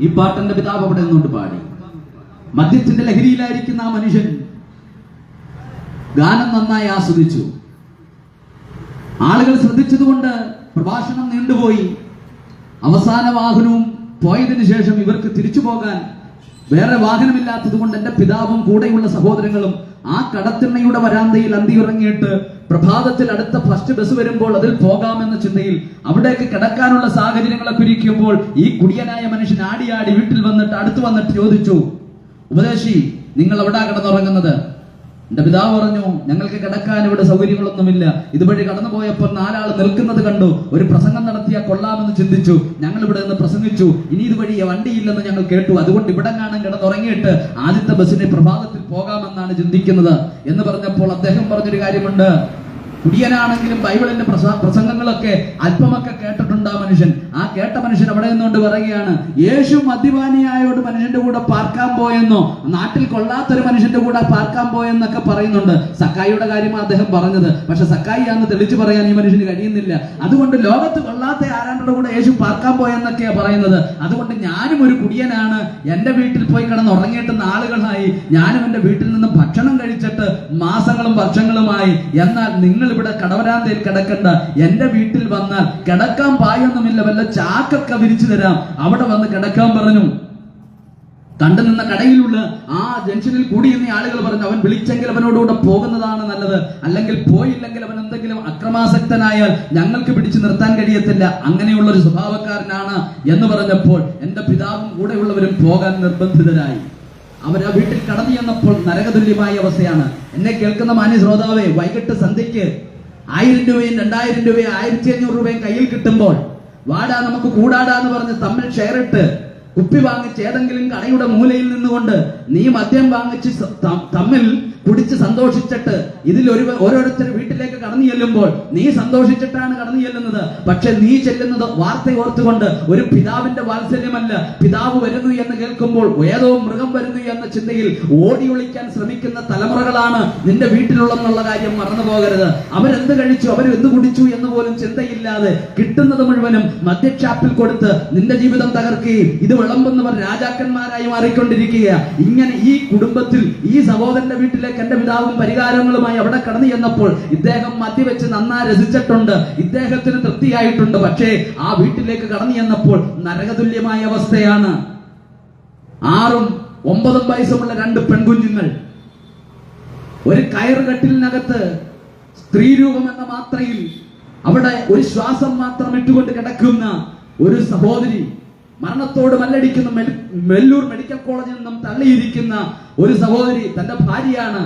ഈ പാട്ടന്റെ പിതാവ് അവിടെ നിന്നുകൊണ്ട് പാടി. മദ്യത്തിന്റെ ലഹരിയിലായിരിക്കുന്ന ആ മനുഷ്യൻ ഗാനം നന്നായി ആസ്വദിച്ചു. ആളുകൾ ശ്രദ്ധിച്ചതുകൊണ്ട് പ്രഭാഷണം നീണ്ടുപോയി. അവസാന വാഹനവും പോയതിനു ശേഷം ഇവർക്ക് തിരിച്ചു പോകാൻ വേറെ വാഹനമില്ലാത്തത് കൊണ്ട് എന്റെ പിതാവും കൂടെയുള്ള സഹോദരങ്ങളും ആ കടത്തിണ്ണയുടെ വരാന്തയിൽ അന്തിയുറങ്ങിയിട്ട് പ്രഭാതത്തിൽ അടുത്ത ഫസ്റ്റ് ബസ് വരുമ്പോൾ അതിൽ പോകാമെന്ന ചിന്തയിൽ അവിടേക്ക് കിടക്കാനുള്ള സാഹചര്യങ്ങളൊക്കെ ഒരുക്കുമ്പോൾ ഈ കുടിയനായ മനുഷ്യൻ ആടി വീട്ടിൽ വന്നിട്ട് അടുത്ത് വന്നിട്ട് ചോദിച്ചു, ഉപദേശി, നിങ്ങൾ എവിടാ കിടന്നുറങ്ങുന്നത്? എന്റെ പിതാവ് പറഞ്ഞു, ഞങ്ങൾക്ക് കിടക്കാൻ ഇവിടെ സൗകര്യങ്ങളൊന്നുമില്ല. ഇതുവഴി കടന്നു പോയപ്പോൾ 4 ആൾ നിൽക്കുന്നത് കണ്ടു. ഒരു പ്രസംഗം നടത്തിയാൽ കൊള്ളാമെന്ന് ചിന്തിച്ചു. ഞങ്ങൾ ഇവിടെ നിന്ന് പ്രസംഗിച്ചു. ഇനി ഇതുവഴി വണ്ടിയില്ലെന്ന് ഞങ്ങൾ കേട്ടു. അതുകൊണ്ട് ഇവിടെ കാണാൻ കിടന്നുറങ്ങിയിട്ട് ആദ്യത്തെ ബസ്സിന് പ്രഭാതത്തിൽ പോകാമെന്നാണ് ചിന്തിക്കുന്നത് എന്ന് പറഞ്ഞപ്പോൾ അദ്ദേഹം പറഞ്ഞൊരു കാര്യമുണ്ട്. കുടിയനാണെങ്കിലും ബൈബിളിന്റെ പ്രസംഗങ്ങളൊക്കെ അല്പമൊക്കെ കേട്ടിട്ടുണ്ട് ആ മനുഷ്യൻ. ആ കേട്ട മനുഷ്യൻ അവിടെ നിന്നുകൊണ്ട് പറയുകയാണ്, യേശു മദ്യപാനിയായോട് മനുഷ്യന്റെ കൂടെ പാർക്കാൻ പോയെന്നോ, നാട്ടിൽ കൊള്ളാത്തൊരു മനുഷ്യന്റെ കൂടെ പാർക്കാൻ പോയെന്നൊക്കെ പറയുന്നുണ്ട്. സക്കായിയുടെ കാര്യമാണ് അദ്ദേഹം പറഞ്ഞത്. പക്ഷെ സക്കായി ആണെന്ന് തെളിച്ചു പറയാൻ ഈ മനുഷ്യന് കഴിയുന്നില്ല. അതുകൊണ്ട് ലോകത്ത് കൊള്ളാത്ത ആരാണ്ടുടെ കൂടെ യേശു പാർക്കാൻ പോയെന്നൊക്കെയാ പറയുന്നത്. അതുകൊണ്ട് ഞാനും ഒരു കുടിയനാണ്. എന്റെ വീട്ടിൽ പോയി കിടന്ന് ഉറങ്ങിയിട്ട് നാളുകളായി. ഞാനും എന്റെ വീട്ടിൽ നിന്ന് ഭക്ഷണം കഴിച്ചിട്ട് മാസങ്ങളും വർഷങ്ങളുമായി. എന്നാൽ നിങ്ങൾ ഇവിടെ കടവരാന്തയിൽ കിടക്കണ്ട, എന്റെ വീട്ടിൽ വന്നാൽ കിടക്കാൻ പായൊന്നുമില്ല, വല്ല ചാക്കൊക്കെ വിരിച്ചു തരാം, അവിടെ വന്ന് കിടക്കാൻ പറഞ്ഞു. കണ്ടു നിന്ന കടയിലുള്ള ആ ജംഗ്ഷനിൽ കൂടിയിരുന്ന ആളുകൾ പറഞ്ഞു, അവൻ വിളിച്ചെങ്കിൽ അവനോടുകൂടെ പോകുന്നതാണ് നല്ലത്, അല്ലെങ്കിൽ പോയില്ലെങ്കിൽ അവൻ എന്തെങ്കിലും അക്രമാസക്തനായാൽ ഞങ്ങൾക്ക് പിടിച്ചു നിർത്താൻ കഴിയത്തില്ല, അങ്ങനെയുള്ള ഒരു സ്വഭാവക്കാരനാണ് എന്ന് പറഞ്ഞപ്പോൾ എന്റെ പിതാവും കൂടെയുള്ളവരും പോകാൻ നിർബന്ധിതരായി. അവരാ വീട്ടിൽ കടന്നു ചെന്നപ്പോൾ നരകതുല്യമായ അവസ്ഥയാണ്. എന്നെ കേൾക്കുന്ന മാന്യ ശ്രോതാവേ, വൈകിട്ട് സന്ധ്യയ്ക്ക് 1000 രൂപയും 2000 രൂപയും 1500 രൂപയും കയ്യിൽ കിട്ടുമ്പോൾ വാടാ നമുക്ക് കൂടാടാന്ന് പറഞ്ഞ് തമ്മിൽ ഷെയർ ഇട്ട് കുപ്പി വാങ്ങിച്ച് ഏതെങ്കിലും കടയുടെ മൂലയിൽ നിന്നുകൊണ്ട് നീ മദ്യം വാങ്ങിച്ച് തമ്മിൽ കുടിച്ച് സന്തോഷിച്ചിട്ട് ഇതിൽ ഓരോരുത്തർ വീട്ടിലേക്ക് കടന്നു ചെല്ലുമ്പോൾ നീ സന്തോഷിച്ചിട്ടാണ് കടന്നു ചെല്ലുന്നത്. പക്ഷെ നീ ചെല്ലുന്നത് വാർത്ത ഓർത്തുകൊണ്ട്, ഒരു പിതാവിന്റെ വാത്സല്യമല്ല. പിതാവ് വരുന്നു എന്ന് കേൾക്കുമ്പോൾ ഏതോ മൃഗം വരുന്നു എന്ന ചിന്തയിൽ ഓടി ഒളിക്കാൻ ശ്രമിക്കുന്ന തലമുറകളാണ് നിന്റെ വീട്ടിലുള്ളെന്നുള്ള കാര്യം മറന്നു പോകരുത്. അവരെന്ത് കഴിച്ചു, അവരെന്ത് കുടിച്ചു എന്ന് പോലും ചിന്തയില്ലാതെ കിട്ടുന്നത് മുഴുവനും മദ്യഷാപ്പിൽ കൊടുത്ത് നിന്റെ ജീവിതം തകർക്കുകയും ഇത് വിളമ്പുന്നവർ രാജാക്കന്മാരായി മാറിക്കൊണ്ടിരിക്കുക. ഇങ്ങനെ ഈ കുടുംബത്തിൽ ഈ സഹോദരന്റെ വീട്ടിലേക്ക് എന്റെ പിതാവും പരിഹാരങ്ങളുമായി അവിടെ കടന്നു ചെന്നപ്പോൾ ഇദ്ദേഹം മദ്യവെച്ച് നന്നായി രസിച്ചിട്ടുണ്ട്, ഇദ്ദേഹത്തിന് തൃപ്തിയായിട്ടുണ്ട്. പക്ഷേ ആ വീട്ടിലേക്ക് കടന്നു ചെന്നപ്പോൾ നരകതുല്യമായ അവസ്ഥയാണ്. 6ഉം 9ഉം വയസ്സുമുള്ള 2 പെൺകുഞ്ഞുങ്ങൾ ഒരു കയറുകട്ടിലിനകത്ത് സ്ത്രീരൂപം എന്ന മാത്രയിൽ അവിടെ ഒരു ശ്വാസം മാത്രം ഇട്ടുകൊണ്ട് കിടക്കുന്ന ഒരു സഹോദരി, മരണത്തോട് മല്ലടിക്കുന്ന വെല്ലൂർ മെഡിക്കൽ കോളേജിൽ നിന്നും തള്ളിയിരിക്കുന്ന ഒരു സഹോദരി, തന്റെ ഭാര്യയാണ്.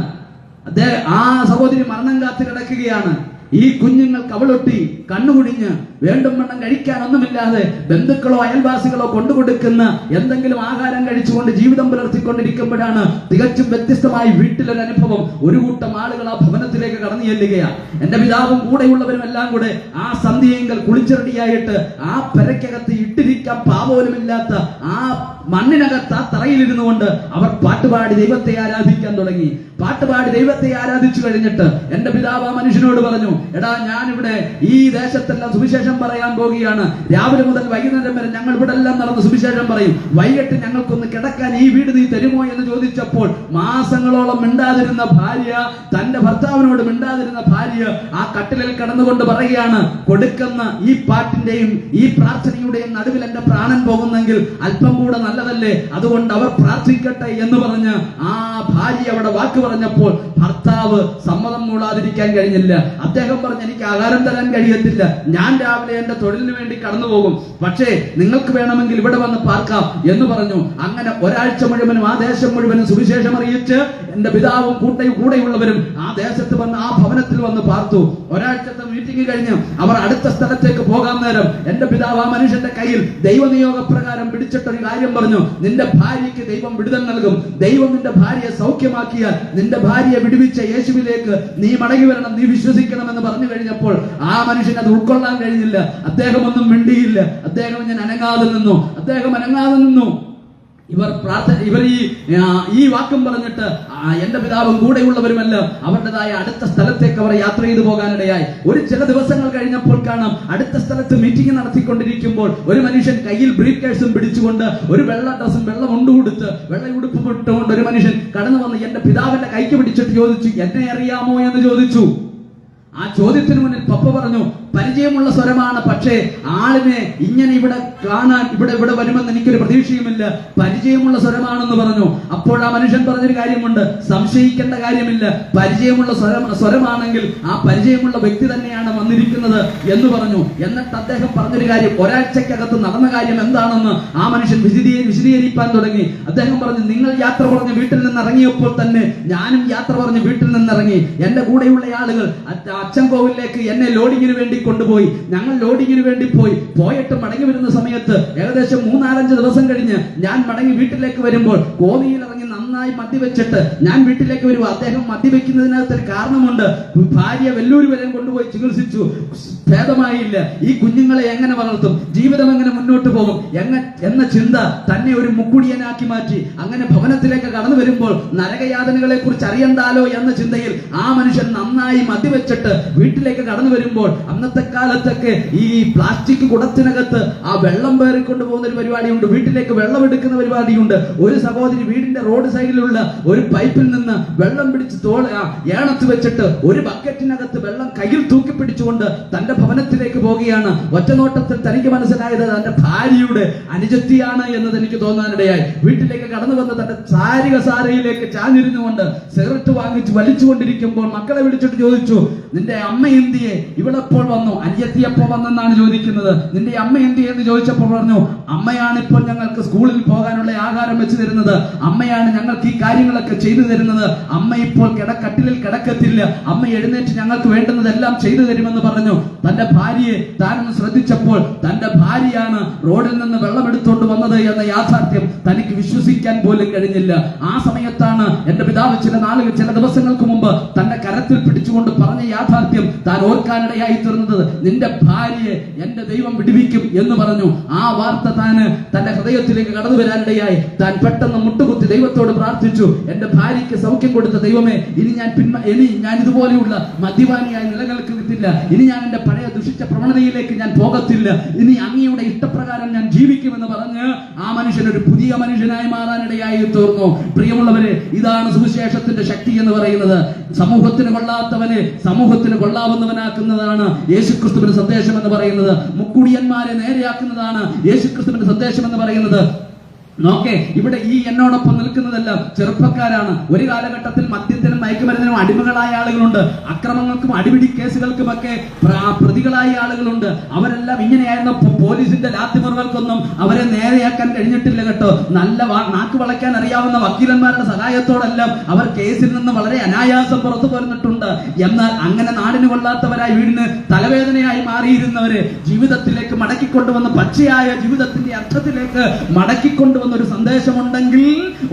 ആ സഹോദരി മരണം കാത്ത് കിടക്കുകയാണ്. ഈ കുഞ്ഞുങ്ങൾ കവളൊട്ടി കണ്ണുകുടിഞ്ഞ് വേണ്ടും വണ്ണം കഴിക്കാനൊന്നുമില്ലാതെ ബന്ധുക്കളോ അയൽവാസികളോ കൊണ്ടുകൊടുക്കുന്ന എന്തെങ്കിലും ആഹാരം കഴിച്ചുകൊണ്ട് ജീവിതം പുലർത്തിക്കൊണ്ടിരിക്കുമ്പോഴാണ് തികച്ചും വ്യത്യസ്തമായി വീട്ടിലൊരു അനുഭവം. ഒരു കൂട്ടം ആളുകൾ ആ ഭവനത്തിലേക്ക് കടന്നു ചെല്ലുകയാണ്. എന്റെ പിതാവും കൂടെയുള്ളവരും എല്ലാം കൂടെ ആ സന്ധ്യയെങ്കിൽ കുളിച്ചെറടിയായിട്ട് ആ പെരക്കകത്ത് ഇട്ടിരിക്കാൻ പാപോലുമില്ലാത്ത ആ മണ്ണിനകത്ത് ആ തറയിലിരുന്നു കൊണ്ട് അവർ പാട്ടുപാടി ദൈവത്തെ ആരാധിക്കാൻ തുടങ്ങി. പാട്ടുപാടി ദൈവത്തെ ആരാധിച്ചു കഴിഞ്ഞിട്ട് എന്റെ പിതാവ് ആ മനുഷ്യനോട് പറഞ്ഞു, എടാ, ഞാനിവിടെ ഈ ദേശത്തെല്ലാം സുവിശേഷം പറയാൻ പോകുകയാണ്. രാവിലെ മുതൽ വൈകുന്നേരം വരെ ഞങ്ങൾ ഇവിടെ എല്ലാം നടന്ന് സുവിശേഷം പറയും. വൈകിട്ട് ഞങ്ങൾക്കൊന്ന് കിടക്കാൻ ഈ വീട് നീ തരുമോ എന്ന് ചോദിച്ചപ്പോൾ മാസങ്ങളോളം മിണ്ടാതിരുന്ന ഭാര്യ, തന്റെ ഭർത്താവിനോട് മിണ്ടാതിരുന്ന ഭാര്യ ആ കട്ടിലിൽ കിടന്നുകൊണ്ട് പറയുകയാണ്, കൊടുക്കുന്ന ഈ പാട്ടിന്റെയും ഈ പ്രാർത്ഥനയുടെയും നടുവിൽ എന്റെ പ്രാണൻ പോകുന്നെങ്കിൽ അല്പം കൂടെ നല്ലതല്ലേ, അതുകൊണ്ട് അവർ പ്രാർത്ഥിക്കട്ടെ എന്ന് പറഞ്ഞ് ആ ഭാര്യ അവിടെ വാക്ക് പറഞ്ഞപ്പോൾ ഭർത്താവ് സമ്മതം മൂളാതിരിക്കാൻ കഴിഞ്ഞില്ല. അദ്ദേഹം പറഞ്ഞു, എനിക്ക് ആഹാരം തരാൻ കഴിയത്തില്ല, ഞാൻ രാവിലെ എന്റെ തൊഴിലിന് വേണ്ടി കടന്നു പോകും, പക്ഷേ നിങ്ങൾക്ക് വേണമെങ്കിൽ ഇവിടെ വന്ന് പാർക്കാം എന്ന് പറഞ്ഞു. അങ്ങനെ ഒരാഴ്ച മുഴുവനും ആ ദേശം മുഴുവനും സുവിശേഷം അറിയിച്ച് എന്റെ പിതാവും കൂടെയുള്ളവരും ആ ദേശത്ത് വന്ന് ആ ഭവനത്തിൽ വന്ന് പാർത്തു. ഒരാഴ്ചത്തെ മീറ്റിംഗ് കഴിഞ്ഞ് അവർ അടുത്ത സ്ഥലത്തേക്ക് പോകാൻ നേരം എന്റെ പിതാവ് ആ മനുഷ്യന്റെ കയ്യിൽ ദൈവനിയോഗപ്രകാരം പിടിച്ചിട്ടൊരു കാര്യം പറഞ്ഞു, നിന്റെ ഭാര്യയ്ക്ക് ദൈവം വിടുതൽ നൽകും, ദൈവം നിന്റെ ഭാര്യയെ സൗഖ്യമാക്കിയാൽ നിന്റെ ഭാര്യയെ വിടുവിച്ച യേശുവിലേക്ക് നീ മടങ്ങി വരണം, നീ വിശ്വസിക്കണം എന്ന് പറഞ്ഞു കഴിഞ്ഞപ്പോൾ ആ മനുഷ്യൻ അത് ഉൾക്കൊള്ളാൻ കഴിഞ്ഞില്ല. അദ്ദേഹം ഒന്നും മിണ്ടിയില്ല. അദ്ദേഹം അനങ്ങാതെ നിന്നു. ഇവർ ഈ വാക്കും പറഞ്ഞിട്ട് എന്റെ പിതാവും കൂടെയുള്ളവരുമെല്ലാം അവരുടേതായ അടുത്ത സ്ഥലത്തേക്ക് അവർ യാത്ര ചെയ്തു പോകാനിടയായി. ചില ദിവസങ്ങൾ കഴിഞ്ഞപ്പോൾ കാണാം, അടുത്ത സ്ഥലത്ത് മീറ്റിംഗ് നടത്തിക്കൊണ്ടിരിക്കുമ്പോൾ ഒരു മനുഷ്യൻ കയ്യിൽ ബ്രീഫ് കേസും പിടിച്ചുകൊണ്ട് ഒരു വെള്ള ഡ്രസ്സും വെള്ള മുണ്ടുകൊടുത്ത് വെള്ള ഉടുപ്പ് ഇട്ടുകൊണ്ട് ഒരു മനുഷ്യൻ കടന്നു വന്ന് എന്റെ പിതാവിന്റെ കൈക്ക് പിടിച്ചിട്ട് ചോദിച്ചു, എന്നെ അറിയാമോ എന്ന് ചോദിച്ചു. ആ ചോദ്യത്തിന് മുന്നിൽ പപ്പ പറഞ്ഞു, പരിചയമുള്ള സ്വരമാണ്, പക്ഷേ ആളിനെ ഇങ്ങനെ ഇവിടെ കാണാൻ ഇവിടെ വരുമെന്ന് എനിക്കൊരു പ്രതീക്ഷയുമില്ല, പരിചയമുള്ള സ്വരമാണെന്ന് പറഞ്ഞു. അപ്പോൾ ആ മനുഷ്യൻ പറഞ്ഞൊരു കാര്യമുണ്ട്, സംശയിക്കേണ്ട കാര്യമില്ല, പരിചയമുള്ള സ്വരമാണെങ്കിൽ ആ പരിചയമുള്ള വ്യക്തി തന്നെയാണ് വന്നിരിക്കുന്നത് എന്ന് പറഞ്ഞു. എന്നിട്ട് അദ്ദേഹം പറഞ്ഞൊരു കാര്യം, ഒരാഴ്ചക്കകത്ത് നടന്ന കാര്യം എന്താണെന്ന് ആ മനുഷ്യൻ വിശദീകരിക്കാൻ തുടങ്ങി. അദ്ദേഹം പറഞ്ഞു, നിങ്ങൾ യാത്ര പറഞ്ഞ് വീട്ടിൽ നിന്ന് ഇറങ്ങിയപ്പോൾ തന്നെ ഞാനും യാത്ര പറഞ്ഞ് വീട്ടിൽ നിന്ന് ഇറങ്ങി. എന്റെ കൂടെയുള്ള ആളുകൾ അച്ചൻകോവിലേക്ക് എന്നെ ലോഡിങ്ങിന് വേണ്ടി കൊണ്ടുപോയി. ഞങ്ങൾ ലോഡിങ്ങിന് വേണ്ടി പോയിട്ട് മടങ്ങി വരുന്ന സമയത്ത് ഏകദേശം 3-4 ദിവസം കഴിഞ്ഞ് ഞാൻ മടങ്ങി വീട്ടിലേക്ക് വരുമ്പോൾ കോന്നിയിൽ ഇറങ്ങി നന്നായി മദ്യവെച്ചിട്ട് ഞാൻ വീട്ടിലേക്ക് വരുമ്പോൾ അദ്ദേഹം മദ്യവെക്കുന്നതിനകത്ത് ഒരു കാരണമുണ്ട്. ഭാര്യ വെല്ലൂർ വരെ കൊണ്ടുപോയി ചികിത്സിച്ചു, ഭേദമായില്ല. ഈ കുഞ്ഞുങ്ങളെ എങ്ങനെ വളർത്തും, ജീവിതം എങ്ങനെ മുന്നോട്ട് പോകും എന്ന ചിന്ത തന്നെ ഒരു മുക്കുടിയനാക്കി മാറ്റി. അങ്ങനെ ഭവനത്തിലേക്ക് കടന്നു വരുമ്പോൾ നരകയാതനകളെ കുറിച്ച് അറിയണ്ടാലോ എന്ന ചിന്തയിൽ ആ മനുഷ്യൻ നന്നായി മദ്യവെച്ചിട്ട് വീട്ടിലേക്ക് കടന്നു വരുമ്പോൾ അന്നത്തെ കാലത്തൊക്കെ ഈ പ്ലാസ്റ്റിക് കുടത്തിനകത്ത് ആ വെള്ളം പേറിക്കൊണ്ട് പോകുന്ന ഒരു പരിപാടിയുണ്ട്, വീട്ടിലേക്ക് വെള്ളം എടുക്കുന്ന പരിപാടിയുണ്ട്. ഒരു സഹോദരി വീടിന്റെ റോഡ് സൈഡിലുള്ള ഒരു പൈപ്പിൽ നിന്ന് വെള്ളം പിടിച്ച് ഏണത്ത് വെച്ചിട്ട് ഒരു ബക്കറ്റിനകത്ത് വെള്ളം കയ്യിൽ തൂക്കി പിടിച്ചുകൊണ്ട് തന്റെ ഭവനത്തിലേക്ക് പോവുകയാണ്. ഒറ്റനോട്ടത്തിൽ തനിക്ക് മനസ്സിലായത് തന്റെ ഭാര്യയുടെ അനുജത്തിയാണ് എന്നത് എനിക്ക് തോന്നാനിടയായി. വീട്ടിലേക്ക് കടന്നു വന്ന് തന്റെ സാരികസാരയിലേക്ക് ചാഞ്ഞിരുന്നുകൊണ്ട് സിഗരറ്റ് വാങ്ങിച്ച് വലിച്ചുകൊണ്ടിരിക്കുമ്പോൾ മക്കളെ വിളിച്ചിട്ട് ചോദിച്ചു, നിന്റെ അമ്മ എന്തിയെ, ഇവിടെ എപ്പോൾ വന്നു, അനുജത്തി എപ്പോൾ വന്നെന്നാണ് ചോദിക്കുന്നത്. നിന്റെ അമ്മ എന്തിയെ എന്ന് ചോദിച്ചപ്പോൾ പറഞ്ഞു, അമ്മയാണ് ഇപ്പോൾ ഞങ്ങൾക്ക് സ്കൂളിൽ പോകാനുള്ള ആഹാരം വെച്ച് തരുന്നത്, അമ്മയാണ് ഞങ്ങൾക്ക് ഈ കാര്യങ്ങളൊക്കെ ചെയ്തു തരുന്നത്, അമ്മ ഇപ്പോൾ കട്ടിലിൽ കിടക്കത്തില്ല, അമ്മ എഴുന്നേറ്റ് ഞങ്ങൾക്ക് വേണ്ടുന്നതെല്ലാം ചെയ്തു തരുമെന്ന് പറഞ്ഞു. തന്റെ ഭാര്യയെ താനൊന്ന് ശ്രദ്ധിച്ചപ്പോൾ തന്റെ ഭാര്യയാണ് റോഡിൽ നിന്ന് വെള്ളം എടുത്തുകൊണ്ട് വന്നത് എന്ന യാഥാർത്ഥ്യം തനിക്ക് വിശ്വസിക്കാൻ പോലും കഴിഞ്ഞില്ല. ആ സമയത്താണ് എന്റെ പിതാവ് ചില ദിവസങ്ങൾക്ക് മുമ്പ് തന്റെ കരത്തിൽ പിടിച്ചുകൊണ്ട് പറഞ്ഞ യാഥാർത്ഥ്യം താൻ ഓർക്കാനിടയായി തീർന്നത്. നിന്റെ ഭാര്യയെ എന്റെ ദൈവം വിടുവിക്കും എന്ന് പറഞ്ഞു. ആ വാർത്ത തന്റെ ഹൃദയത്തിലേക്ക് കടന്നു വരാനിടയായി. താൻ പെട്ടെന്ന് മുട്ടുകുത്തി ദൈവത്തോട് പ്രാർത്ഥിച്ചു, എന്റെ ഭാര്യയ്ക്ക് സൗഖ്യം കൊടുത്ത ദൈവമേ, ഇനി ഞാൻ ഇതുപോലെയുള്ള മദ്യപാനിയായി നിലനിൽക്കത്തില്ല, ഇനി ഞാൻ എന്റെ പഴയ ദുഷിച്ച പ്രവണതയിലേക്ക് ഞാൻ പോകത്തില്ല, ഇനി അങ്ങയുടെ ഇഷ്ടപ്രകാരം ഞാൻ ജീവിക്കുമെന്ന് പറഞ്ഞ് ആ മനുഷ്യൻ ഒരു പുതിയ മനുഷ്യനായി മാറാനിടയായി തീർന്നു. പ്രിയമുള്ളവരെ, ഇതാണ് സുവിശേഷത്തിന്റെ ശക്തി എന്ന് പറയുന്നത്. സമൂഹത്തിന് കൊള്ളാത്തവനെ സമൂഹത്തിന് കൊള്ളാവുന്നവനാക്കുന്നതാണ് യേശുക്രിസ്തുവിന്റെ സന്ദേശം എന്ന് പറയുന്നത്. മുക്കുടിയന്മാരെ നേരെയാക്കുന്നതാണ് യേശുക്രിസ്തുവിന്റെ സന്ദേശം എന്ന് പറയുന്നത്. നോക്കേ, ഇവിടെ ഈ എന്നോടൊപ്പം നിൽക്കുന്നതെല്ലാം ചെറുപ്പക്കാരാണ്. ഒരു കാലഘട്ടത്തിൽ മദ്യത്തിനും മയക്കുമരുന്നിനും അടിമകളായ ആളുകളുണ്ട്, അക്രമങ്ങൾക്കും അടിപിടി കേസുകൾക്കുമൊക്കെ പ്രതികളായ ആളുകളുണ്ട്. അവരെല്ലാം ഇങ്ങനെയായിരുന്ന പോലീസിന്റെ ലാത്തിമറുകൾക്കൊന്നും അവരെ നേരെയാക്കാൻ കഴിഞ്ഞിട്ടില്ല കേട്ടോ. നല്ല നാക്ക് വളയ്ക്കാൻ അറിയാവുന്ന വക്കീലന്മാരുടെ സഹായത്തോടെല്ലാം അവർ കേസിൽ നിന്ന് വളരെ അനായാസം പുറത്തു പോരുന്നിട്ടുണ്ട്. എന്നാൽ അങ്ങനെ നാടിന് കൊള്ളാത്തവരായി വീടിന് തലവേദനയായി മാറിയിരുന്നവരെ ജീവിതത്തിലേക്ക് മടക്കിക്കൊണ്ടുവന്ന് പച്ചയായ ജീവിതത്തിന്റെ അർത്ഥത്തിലേക്ക് മടക്കിക്കൊണ്ടുവന്ന ഒരു സന്ദേശമുണ്ടെങ്കിൽ,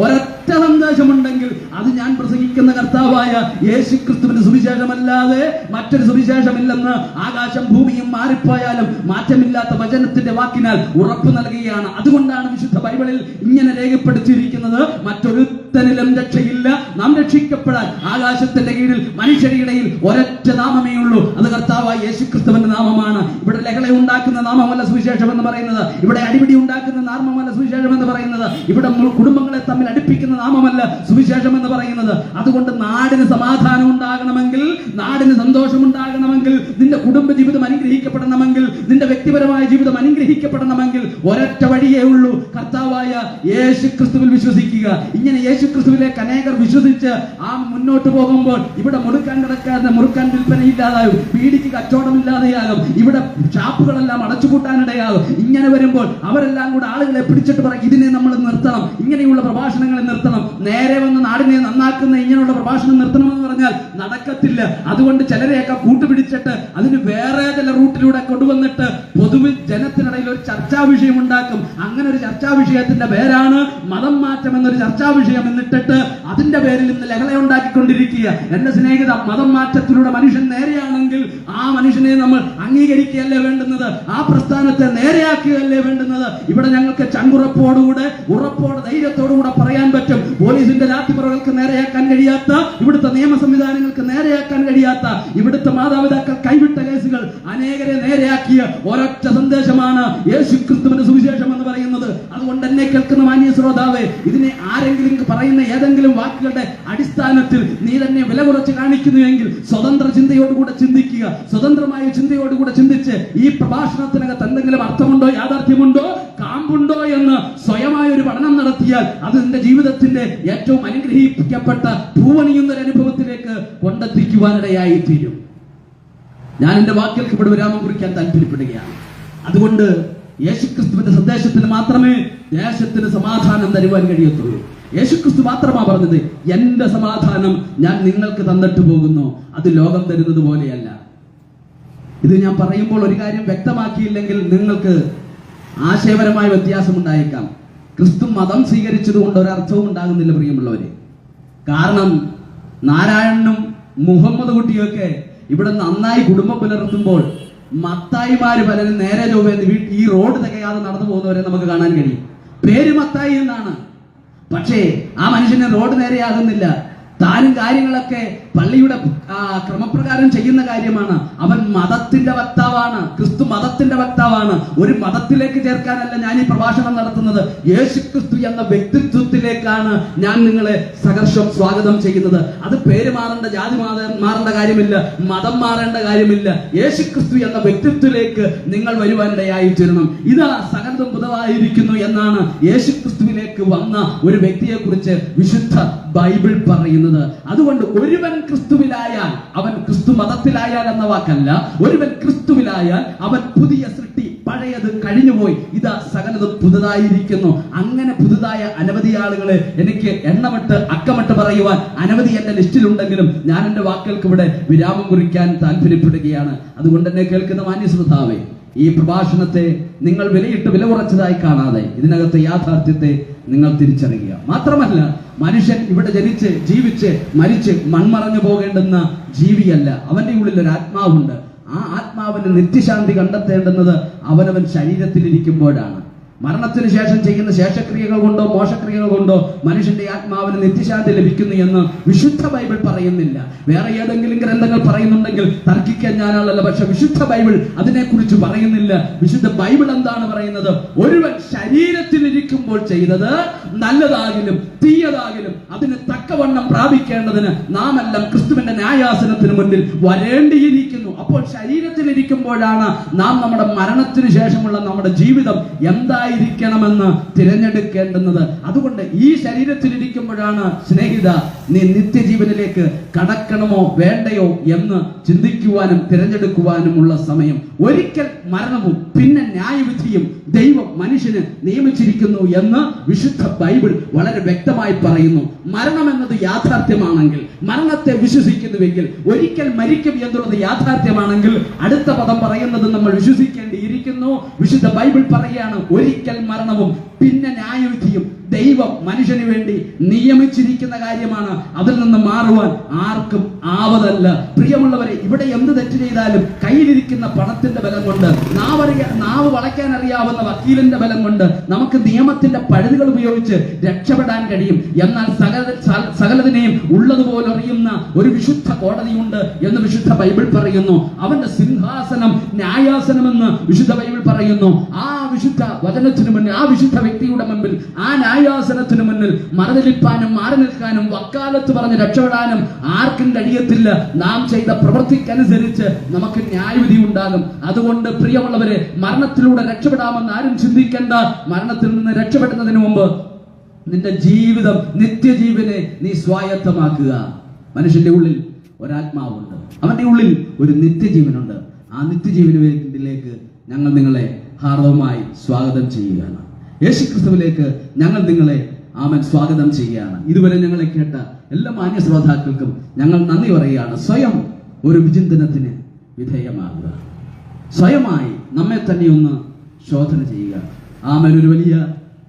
ഒരൊറ്റ സന്ദേശമുണ്ടെങ്കിൽ അത് ഞാൻ പ്രസംഗിക്കുന്ന കർത്താവായ യേശുക്രിസ്തുവിന്റെ സുവിശേഷമല്ലാതെ മറ്റൊരു സുവിശേഷമില്ലെന്ന് ആകാശം ഭൂമിയും മാറിപ്പോയാലും മാറ്റമില്ലാത്ത വചനത്തിന്റെ വാക്കിനാൽ ഉറപ്പ് നൽകുകയാണ്. അതുകൊണ്ടാണ് വിശുദ്ധ ബൈബിളിൽ ഇങ്ങനെ രേഖപ്പെടുത്തിയിരിക്കുന്നത്, മറ്റൊരുത്തനിലും രക്ഷയില്ല, നാം രക്ഷിക്കപ്പെടാൻ ആകാശത്തിന്റെ കീഴിൽ മനുഷ്യരുടെ ഇടയിൽ ഒരൊറ്റ നാമമേ ഉള്ളൂ, അത് കർത്താവായ യേശുക്രിസ്തുവിന്റെ നാമമാണ്. ഇവിടെ ലഹള ഉണ്ടാക്കുന്ന നാമമല്ല സുവിശേഷം എന്ന് പറയുന്നത്, ഇവിടെ അടിപിടി ഉണ്ടാക്കുന്ന നാമമല്ല സുവിശേഷം എന്ന് പറയുന്നത്, ഇവിടെ കുടുംബങ്ങളെ തമ്മിൽ അടുപ്പിക്കുന്ന നാമമല്ല സുവിശേഷം എന്ന് പറയുന്നത്. അതുകൊണ്ട് നാടിന് സമാധാനം ഉണ്ടാകണമെങ്കിൽ, നാടിന് സന്തോഷം ഉണ്ടാകണമെങ്കിൽ, നിന്റെ കുടുംബ ജീവിതം അനുഗ്രഹിക്കപ്പെടണമെങ്കിൽ, നിന്റെ വ്യക്തിപരമായ ജീവിതം അനുഗ്രഹിക്കപ്പെടണമെങ്കിൽ ഒരൊറ്റ വഴിയേ ഉള്ളൂ, കർത്താവായ യേശുക്രിസ്തുവിൽ വിശ്വസിക്കുക. ഇങ്ങനെ യേശുക്രിസ്തുവിലേക്ക് അനേകർ വിശ്വസിച്ച് ആ മുന്നോട്ട് പോകുമ്പോൾ ഇവിടെ മുറുക്കാൻ കിടക്കാതെ മുറുക്കാൻ വിൽപ്പനയില്ലാതാകും, പീടിക്ക് കച്ചവടമില്ലാതെയാകും, ഇവിടെ ഷാപ്പുകളെല്ലാം അടച്ചുപൂട്ടാനിടയാകും. ഇങ്ങനെ വരുമ്പോൾ അവരെല്ലാം കൂടെ ആളുകളെ പിടിച്ചിട്ട് പറയും, ഇതിനെ നമ്മൾ നിർത്തണം, ഇങ്ങനെയുള്ള പ്രഭാഷണങ്ങളെ നിർത്തണം, നേരെ വന്ന് നാടിനെ നന്നാക്കുന്ന ഇങ്ങനെയുള്ള പ്രഭാഷണം നിർത്തണമെന്ന് പറഞ്ഞാൽ നടക്കത്തില്ല. അതുകൊണ്ട് ചിലരെയൊക്കെ കൂട്ടുപിടിച്ചിട്ട് അതിന് വേറെ ചില റൂട്ടിലൂടെ കൊണ്ടുവന്നിട്ട് പൊതുവിൽ ജനത്തിനിടയിൽ ഒരു ചർച്ചാ വിഷയം ഉണ്ടാക്കും. അങ്ങനെ ഒരു ചർച്ചാ വിഷയത്തിന്റെ പേരാണ് മതം മാറ്റം എന്നൊരു ചർച്ചാ വിഷയം എന്നിട്ടിട്ട് അതിന്റെ പേരിൽ ഇന്ന് ലഹള ഉണ്ടാക്കിക്കൊണ്ടിരിക്കുക. എന്റെ സ്നേഹിത, മതം മാറ്റത്തിലൂടെ മനുഷ്യൻ നേരെയാണെങ്കിൽ ആ മനുഷ്യനെ നമ്മൾ അംഗീകരിക്കുകയല്ലേ വേണ്ടുന്നത്, ആ പ്രസ്ഥാനത്തെ നേരെയാക്കുകയല്ലേ വേണ്ടുന്നത്. ഇവിടെ ഞങ്ങൾക്ക് ചങ്കുറപ്പോടുകൂടെ ഉറപ്പോടെ ധൈര്യത്തോടുകൂടെ പറയാൻ പറ്റും, പോലീസിന്റെ ലാത്തിപ്പുറകൾക്ക് നേരെയാക്കാൻ കഴിയാത്ത, ഇവിടുത്തെ നിയമ സംവിധാനങ്ങൾക്ക് നേരെയാക്കാൻ കഴിയാത്ത, ഇവിടുത്തെ മാതാപിതാക്കൾ കൈവിട്ട കേസുകൾ അനേകരെ നേരെയാക്കിയ ഒരൊറ്റ സന്ദേശമാണ് യേശുക്രിസ്തുവിന്റെ സുവിശേഷം എന്ന് പറയുന്നത്. അതുകൊണ്ട് എന്നെ കേൾക്കുന്ന മാന്യ ശ്രോതാവേ, ഇതിനെ ആരെങ്കിലും പറയുന്ന ഏതെങ്കിലും വാക്കുകളുടെ അടിസ്ഥാനത്തിൽ നീ തന്നെ വില കുറച്ച് കാണിക്കുന്നുവെങ്കിൽ സ്വതന്ത്ര ചിന്തയോടുകൂടെ ചിന്തിക്കുക. സ്വതന്ത്രമായ ചിന്തയോടുകൂടെ ചിന്തിച്ച് ഈ പ്രഭാഷണത്തിനകത്ത് എന്തെങ്കിലും അർത്ഥമുണ്ടോ, യാഥാർത്ഥ്യമുണ്ടോ, കാമ്പുണ്ടോ എന്ന് സ്വയമായ ഒരു പഠനം നടത്തിയാൽ അത് നിന്റെ ജീവിതത്തിന്റെ ഏറ്റവും അനുഗ്രഹിക്കപ്പെട്ട പൂവണിയുന്ന ഒരു അനുഭവത്തിലേക്ക് കൊണ്ടെത്തിക്കുവാനിടയായി തീരും. ഞാൻ എന്റെ വാക്കുകൾക്ക് ഇവിടെ വിരാമം കുറിക്കാൻ താല്പര്യപ്പെടുകയാണ്. അതുകൊണ്ട് യേശുക്രിസ്തുവിന്റെ സന്ദേശത്തിന് മാത്രമേ ദേശത്തിന് സമാധാനം തരുവാൻ കഴിയത്തുള്ളൂ. യേശുക്രിസ്തു മാത്രമാ പറഞ്ഞത്, എന്റെ സമാധാനം ഞാൻ നിങ്ങൾക്ക് തന്നിട്ട് പോകുന്നു, അത് ലോകം തരുന്നത് പോലെയല്ല. ഇത് ഞാൻ പറയുമ്പോൾ ഒരു കാര്യം വ്യക്തമാക്കിയില്ലെങ്കിൽ നിങ്ങൾക്ക് ആശയപരമായ വ്യത്യാസം ഉണ്ടായേക്കാം. ക്രിസ്തു മതം സ്വീകരിച്ചത് കൊണ്ട് ഒരർത്ഥവും ഉണ്ടാകുന്നില്ല പ്രിയമുള്ളവരെ. കാരണം നാരായണനും മുഹമ്മദ് കുട്ടിയൊക്കെ ഇവിടെ നന്നായി കുടുംബം പുലർത്തുമ്പോൾ മത്തായിമാര് പലരും നേരെ ചൊവ്വെന്ന് ഈ റോഡ് തികയാതെ നടന്നു പോകുന്നവരെ നമുക്ക് കാണാൻ കഴിയും. പേര് മത്തായി എന്നാണ്, പക്ഷേ ആ മനുഷ്യന് റോഡ് നേരെയാകുന്നില്ല. താനും കാര്യങ്ങളൊക്കെ പള്ളിയുടെ ക്രമപ്രകാരം ചെയ്യുന്ന കാര്യമാണ്. അവൻ മതത്തിന്റെ വക്താവാണ്. ക്രിസ്തു മതത്തിന്റെ വക്താവാണ്. ഒരു മതത്തിലേക്ക് ചേർക്കാനല്ല ഞാൻ ഈ പ്രഭാഷണം നടത്തുന്നത്. യേശുക്രിസ്തു എന്ന വ്യക്തിത്വത്തിലേക്കാണ് ഞാൻ നിങ്ങളെ സഹർഷം സ്വാഗതം ചെയ്യുന്നത്. അത് പേര് മാറേണ്ട, ജാതി മാറേണ്ട കാര്യമില്ല, മതം മാറേണ്ട കാര്യമില്ല. യേശുക്രിസ്തു എന്ന വ്യക്തിത്വത്തിലേക്ക് നിങ്ങൾ വരുവാനിടയായി തീരണം. ഇതാ സകലതും പുതുതായിരിക്കുന്നു എന്നാണ് യേശുക്രിസ്തുവിലേക്ക് വന്ന ഒരു വ്യക്തിയെ കുറിച്ച് വിശുദ്ധ ബൈബിൾ പറയുന്നത്. അതുകൊണ്ട് ഒരുവൻ ക്രിസ്തുവിലായാൽ, അവൻ ക്രിസ്തു മതത്തിലായാൽ എന്ന വാക്കല്ല, ഒരുവൻ ക്രിസ്തുവിലായാൽ അവൻ പുതിയ സൃഷ്ടി, പഴയത് കഴിഞ്ഞുപോയി, ഇതാ സകലതും പുതുതായിരിക്കുന്നു. അങ്ങനെ പുതുതായ അനവധി ആളുകളെ എനിക്ക് എണ്ണമിട്ട് അക്കമിട്ട് പറയുവാൻ അനവധി എന്റെ ലിസ്റ്റിലുണ്ടെങ്കിലും ഞാൻ എന്റെ വാക്കുകൾക്ക് ഇവിടെ വിരാമം കുറിക്കാൻ താല്പര്യപ്പെടുകയാണ്. അതുകൊണ്ട് എന്നെ കേൾക്കുന്ന മാന്യ ശ്രോതാവേ, ഈ പ്രഭാഷണത്തെ നിങ്ങൾ വിലയിട്ട് വില കുറച്ചതായി കാണാതെ ഇതിനകത്തെ യാഥാർത്ഥ്യത്തെ നിങ്ങൾ തിരിച്ചറിയുക. മാത്രമല്ല, മനുഷ്യൻ ഇവിടെ ജനിച്ച് ജീവിച്ച് മരിച്ച് മൺമറഞ്ഞു പോകേണ്ടുന്ന ജീവിയല്ല. അവന്റെ ഉള്ളിൽ ഒരു ആത്മാവുണ്ട്. ആ ആത്മാവിന് നിത്യശാന്തി കണ്ടെത്തേണ്ടുന്നത് അവനവൻ ശരീരത്തിലിരിക്കുമ്പോഴാണ്. മരണത്തിന് ശേഷം ചെയ്യുന്ന ശേഷക്രിയകൾ കൊണ്ടോ മോശക്രിയകൾ കൊണ്ടോ മനുഷ്യന്റെ ആത്മാവിന് നിത്യശാന്തി ലഭിക്കുന്നു എന്ന് വിശുദ്ധ ബൈബിൾ പറയുന്നില്ല. വേറെ ഏതെങ്കിലും ഗ്രന്ഥങ്ങൾ പറയുന്നുണ്ടെങ്കിൽ തർക്കിക്കാൻ ഞാനല്ല, പക്ഷെ വിശുദ്ധ ബൈബിൾ അതിനെക്കുറിച്ച് പറയുന്നില്ല. വിശുദ്ധ ബൈബിൾ എന്താണ് പറയുന്നത്? ഒരുവൻ ശരീരത്തിലിരിക്കുമ്പോൾ ചെയ്തത് നല്ലതാകിലും തീയതാകിലും അതിന് തക്കവണ്ണം പ്രാപിക്കേണ്ടതിന് നാം എല്ലാം ക്രിസ്തുവിന്റെ ന്യായാസനത്തിന് മുന്നിൽ വരേണ്ടിയിരിക്കുന്നു. അപ്പോൾ ശരീരത്തിലിരിക്കുമ്പോഴാണ് നാം നമ്മുടെ മരണത്തിന് ശേഷമുള്ള നമ്മുടെ ജീവിതം എന്തായിരിക്കണമെന്ന് തിരഞ്ഞെടുക്കേണ്ടുന്നത്. അതുകൊണ്ട് ഈ ശരീരത്തിലിരിക്കുമ്പോഴാണ് സ്നേഹിത, നീ നിത്യജീവനിലേക്ക് കടക്കണമോ വേണ്ടയോ എന്ന് ചിന്തിക്കുവാനും തിരഞ്ഞെടുക്കുവാനുമുള്ള സമയം. ഒരിക്കൽ മരണവും പിന്നെ ന്യായവിധിയും ദൈവം മനുഷ്യന് നിയമിച്ചിരിക്കുന്നു എന്ന് വിശുദ്ധ ബൈബിൾ വളരെ വ്യക്തമായി പറയുന്നു. മരണം എന്നത് യാഥാർത്ഥ്യമാണെങ്കിൽ, മരണത്തെ വിശ്വസിക്കുന്നുവെങ്കിൽ, ഒരിക്കൽ മരിക്കും എന്നുള്ളത് യാഥാർത്ഥ്യമാണെങ്കിൽ അടുത്ത പദം പറയുന്നത് നമ്മൾ വിശ്വസിക്കേണ്ടിയിരിക്കുന്നു. വിശുദ്ധ ബൈബിൾ പറയുകയാണ്, ഒരിക്കൽ മരണവും പിന്നെ ന്യായവിധിയും ദൈവം മനുഷ്യന് വേണ്ടി നിയമിച്ചിരിക്കുന്ന കാര്യമാണ്. അതിൽ നിന്ന് മാറുവാൻ ആർക്കും ആവതല്ല. പ്രിയമുള്ളവരെ, ഇവിടെ എന്ത് തെറ്റ് ചെയ്താലും കയ്യിലിരിക്കുന്ന പണത്തിന്റെ ബലം കൊണ്ട്, നാവ് വളയ്ക്കാൻ അറിയാവുന്ന വക്കീലിന്റെ ബലം കൊണ്ട് നമുക്ക് നിയമത്തിന്റെ പഴുതുകൾ ഉപയോഗിച്ച് രക്ഷപ്പെടാൻ കഴിയും. എന്നാൽ സകലതിനെയും ഉള്ളതുപോലെ അറിയുന്ന ഒരു വിശുദ്ധ കോടതിയുണ്ട് എന്ന് വിശുദ്ധ ബൈബിൾ പറയുന്നു. അവന്റെ സിംഹാസനം ന്യായാസനമെന്ന് വിശുദ്ധ ബൈബിൾ പറയുന്നു. ആ വിശുദ്ധ വചനത്തിനു മുന്നിൽ, ആ വിശുദ്ധ വ്യക്തിയുടെ മുൻപിൽ, ആ ന്യായാസനത്തിനു മുന്നിൽ മറനിൽപ്പാനും മാറി നിൽക്കാനും വക്കാലത്ത് പറഞ്ഞ് രക്ഷപ്പെടാനും ആർക്കും കഴിയത്തില്ല. നാം ചെയ്ത പ്രവൃത്തിക്കനുസരിച്ച് നമുക്ക് ന്യായവിധി ഉണ്ടാകും. അതുകൊണ്ട് പ്രിയമുള്ളവരെ, മരണത്തിലൂടെ രക്ഷപ്പെടാമെന്ന് ആരും ചിന്തിക്കേണ്ട. മരണത്തിൽ നിന്ന് രക്ഷപ്പെടുന്നതിന് മുമ്പ് നിന്റെ ജീവിതം, നിത്യജീവനെ നീ സ്വായത്തമാക്കുക. മനുഷ്യന്റെ ഉള്ളിൽ ഒരാത്മാവുണ്ട്, അവന്റെ ഉള്ളിൽ ഒരു നിത്യജീവനുണ്ട്. ആ നിത്യജീവനിലേക്ക് ഞങ്ങൾ നിങ്ങളെ ഹാർദവമായി സ്വാഗതം ചെയ്യുകയാണ്. യേശുക്രിസ്തുവിലേക്ക് ഞങ്ങൾ നിങ്ങളെ സ്വാഗതം ചെയ്യുകയാണ്. ഇതുവരെ ഞങ്ങളെ കേട്ട എല്ലാ മാന്യ ശ്രോതാക്കൾക്കും ഞങ്ങൾ നന്ദി പറയുകയാണ്. സ്വയം ഒരു വിചിന്തനത്തിന് വിധേയമാകുക. സ്വയമായി നമ്മെ തന്നെ ഒന്ന് ശോധന ചെയ്യുക. ഒരു വലിയ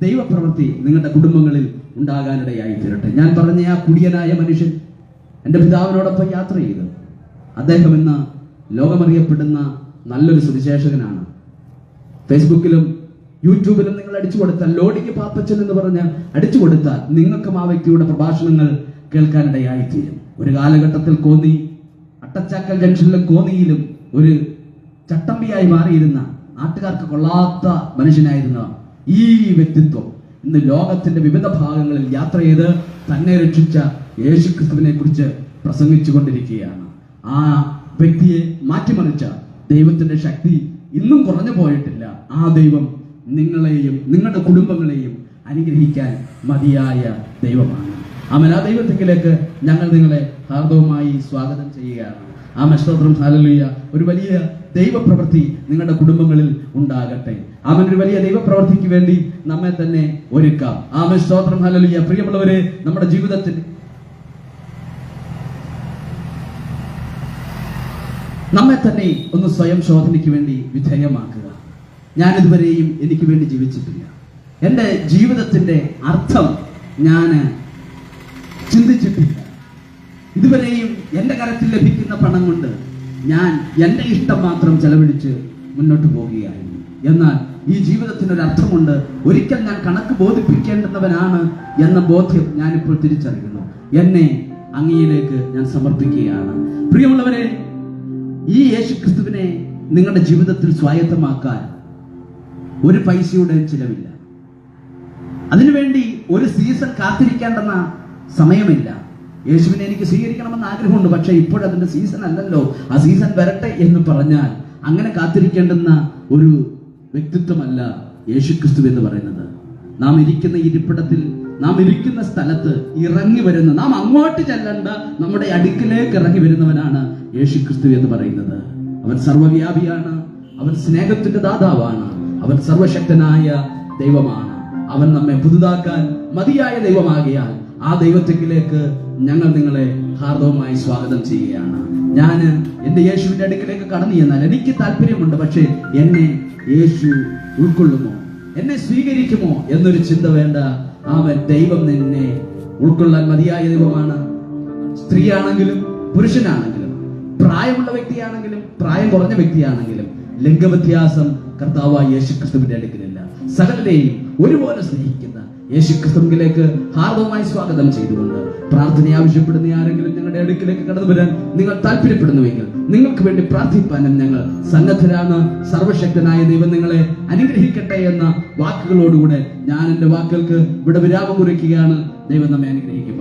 ദൈവപ്രവൃത്തി നിങ്ങളുടെ കുടുംബങ്ങളിൽ ഉണ്ടാകാനിടയായി തീരട്ടെ. ഞാൻ പറഞ്ഞ ആ കുടിയനായ മനുഷ്യൻ എൻ്റെ പിതാവിനോടൊപ്പം യാത്ര ചെയ്തു. അദ്ദേഹം ഇന്ന് ലോകമറിയപ്പെടുന്ന നല്ലൊരു സുവിശേഷകനാണ്. ഫേസ്ബുക്കിലും യൂട്യൂബിലും നിങ്ങൾ അടിച്ചു കൊടുത്താൽ, ലോഡിക്ക് പാപ്പച്ചൻ എന്ന് പറഞ്ഞ് അടിച്ചു കൊടുത്താൽ നിങ്ങൾക്കും ആ വ്യക്തിയുടെ പ്രഭാഷണങ്ങൾ കേൾക്കാനിടയായി തീരും. ഒരു കാലഘട്ടത്തിൽ കോന്നി, അട്ടച്ചാക്കൽ ജംഗ്ഷനിലും കോന്നിയിലും ഒരു ചട്ടമ്പിയായി മാറിയിരുന്ന, നാട്ടുകാർക്ക് കൊള്ളാത്ത മനുഷ്യനായിരുന്ന ഈ വ്യക്തിത്വം ഇന്ന് ലോകത്തിന്റെ വിവിധ ഭാഗങ്ങളിൽ യാത്ര ചെയ്ത് തന്നെ രക്ഷിച്ച യേശുക്രിസ്തുവിനെ കുറിച്ച് പ്രസംഗിച്ചു കൊണ്ടിരിക്കുകയാണ്. ആ വ്യക്തിയെ മാറ്റിമറിച്ച ദൈവത്തിന്റെ ശക്തി ഇന്നും കുറഞ്ഞു പോയിട്ടില്ല. ആ ദൈവം നിങ്ങളെയും നിങ്ങളുടെ കുടുംബങ്ങളെയും അനുഗ്രഹിക്കാൻ മതിയായ ദൈവമാണ്. ആമേൻ. ആ ദൈവത്തിലേക്ക് ഞങ്ങൾ നിങ്ങളെ ഹാർദവമായി സ്വാഗതം ചെയ്യുകയാണ്. ആമേൻ. സ്തോത്രം. ഹല്ലേലൂയ. ഒരു വലിയ ദൈവപ്രവൃത്തി നിങ്ങളുടെ കുടുംബങ്ങളിൽ ഉണ്ടാകട്ടെ. ആമേൻ. ഒരു വലിയ ദൈവപ്രവൃത്തിക്ക് വേണ്ടി നമ്മെ തന്നെ ഒരുക്കാം. ആമേൻ. സ്തോത്രം. ഹല്ലേലൂയ. പ്രിയമുള്ളവരെ, നമ്മുടെ ജീവിതത്തിൽ നമ്മെ തന്നെ ഒന്ന് സ്വയം ശോധനയ്ക്ക് വേണ്ടി വിധേയമാക്കുക. ഞാൻ ഇതുവരെയും എനിക്ക് വേണ്ടി ജീവിച്ചിട്ടില്ല. എൻ്റെ ജീവിതത്തിന്റെ അർത്ഥം ഞാൻ ചിന്തിച്ചിട്ടില്ല. ഇതുവരെയും എൻ്റെ കരത്തിൽ ലഭിക്കുന്ന പണം കൊണ്ട് ഞാൻ എൻ്റെ ഇഷ്ടം മാത്രം ചെലവഴിച്ച് മുന്നോട്ട് പോവുകയായിരുന്നു. എന്നാൽ ഈ ജീവിതത്തിനൊരു അർത്ഥമുണ്ട്. ഒരിക്കൽ ഞാൻ കണക്ക് ബോധിപ്പിക്കേണ്ടുന്നവനാണ് എന്ന ബോധ്യം ഞാനിപ്പോൾ തിരിച്ചറിയുന്നു. എന്നെ അങ്ങയിലേക്ക് ഞാൻ സമർപ്പിക്കുകയാണ്. പ്രിയമുള്ളവരെ, ഈ യേശുക്രിസ്തുവിനെ നിങ്ങളുടെ ജീവിതത്തിൽ സ്വായത്തമാക്കാൻ ഒരു പൈസയുടെയും ചിലവില്ല. അതിനുവേണ്ടി ഒരു സീസൺ കാത്തിരിക്കേണ്ടെന്ന സമയമില്ല. യേശുവിനെ എനിക്ക് സ്വീകരിക്കണമെന്ന് ആഗ്രഹമുണ്ട്, പക്ഷെ ഇപ്പോഴതിന്റെ സീസൺ അല്ലല്ലോ. ആ സീസൺ വരട്ടെ എന്ന് പറഞ്ഞാൽ അങ്ങനെ കാത്തിരിക്കേണ്ടുന്ന ഒരു വ്യക്തിത്വമല്ല യേശുക്രിസ്തു എന്ന് പറയുന്നത്. നാം ഇരിക്കുന്ന ഇരിപ്പിടത്തിൽ, നാം ഇരിക്കുന്ന സ്ഥലത്ത് ഇറങ്ങി വരുന്ന, നാം അങ്ങോട്ട് ചെല്ലേണ്ട നമ്മുടെ അടുക്കിലേക്ക് ഇറങ്ങി വരുന്നവനാണ് യേശുക്രിസ്തു എന്ന് പറയുന്നത്. അവൻ സർവ്വവ്യാപിയാണ്. അവൻ സ്നേഹത്തിന്റെ ദാതാവാണ്. അവൻ സർവശക്തനായ ദൈവമാണ്. അവൻ നമ്മെ പുതുതാക്കാൻ മതിയായ ദൈവമാകിയാൽ ആ ദൈവത്തിലേക്ക് ഞങ്ങൾ നിങ്ങളെ ഹാർദവമായി സ്വാഗതം ചെയ്യുകയാണ്. ഞാൻ എന്റെ യേശുവിന്റെ അടുക്കിലേക്ക് കടന്നു ചെന്നാൽ എനിക്ക് താല്പര്യമുണ്ട്, പക്ഷേ എന്നെ യേശു ഉൾക്കൊള്ളുമോ, എന്നെ സ്വീകരിക്കുമോ എന്നൊരു ചിന്ത വേണ്ട. അവൻ ദൈവം നിന്നെ ഉൾക്കൊള്ളാൻ മതിയായ ദൈവമാണ്. സ്ത്രീയാണെങ്കിലും പുരുഷനാണെങ്കിലും, പ്രായമുള്ള വ്യക്തിയാണെങ്കിലും പ്രായം കുറഞ്ഞ വ്യക്തിയാണെങ്കിലും, ലിംഗവ്യത്യാസം കർത്താവായ യേശുക്രിസ്തുവിന്റെ അടുക്കലില്ല. സകലരെയും ഒരുപോലെ സ്നേഹിക്കുന്ന യേശുക്രിസ്തുവിലേക്ക് ഹാർദവമായി സ്വാഗതം ചെയ്തുകൊണ്ട് പ്രാർത്ഥന ആവശ്യപ്പെടുന്ന ആരെങ്കിലും ഞങ്ങളുടെ അടുക്കിലേക്ക് കടന്നു വരാൻ നിങ്ങൾ താല്പര്യപ്പെടുന്നുവെങ്കിൽ നിങ്ങൾക്ക് വേണ്ടി പ്രാർത്ഥിപ്പാനും ഞങ്ങൾ സന്നദ്ധരാണ്. സർവശക്തനായ ദൈവം നിങ്ങളെ അനുഗ്രഹിക്കട്ടെ എന്ന വാക്കുകളോടുകൂടെ ഞാൻ എന്റെ വാക്കുകൾക്ക് ഇവിടെ വിരാമം കുറിക്കുകയാണ്. ദൈവം നമ്മെ അനുഗ്രഹിക്കും.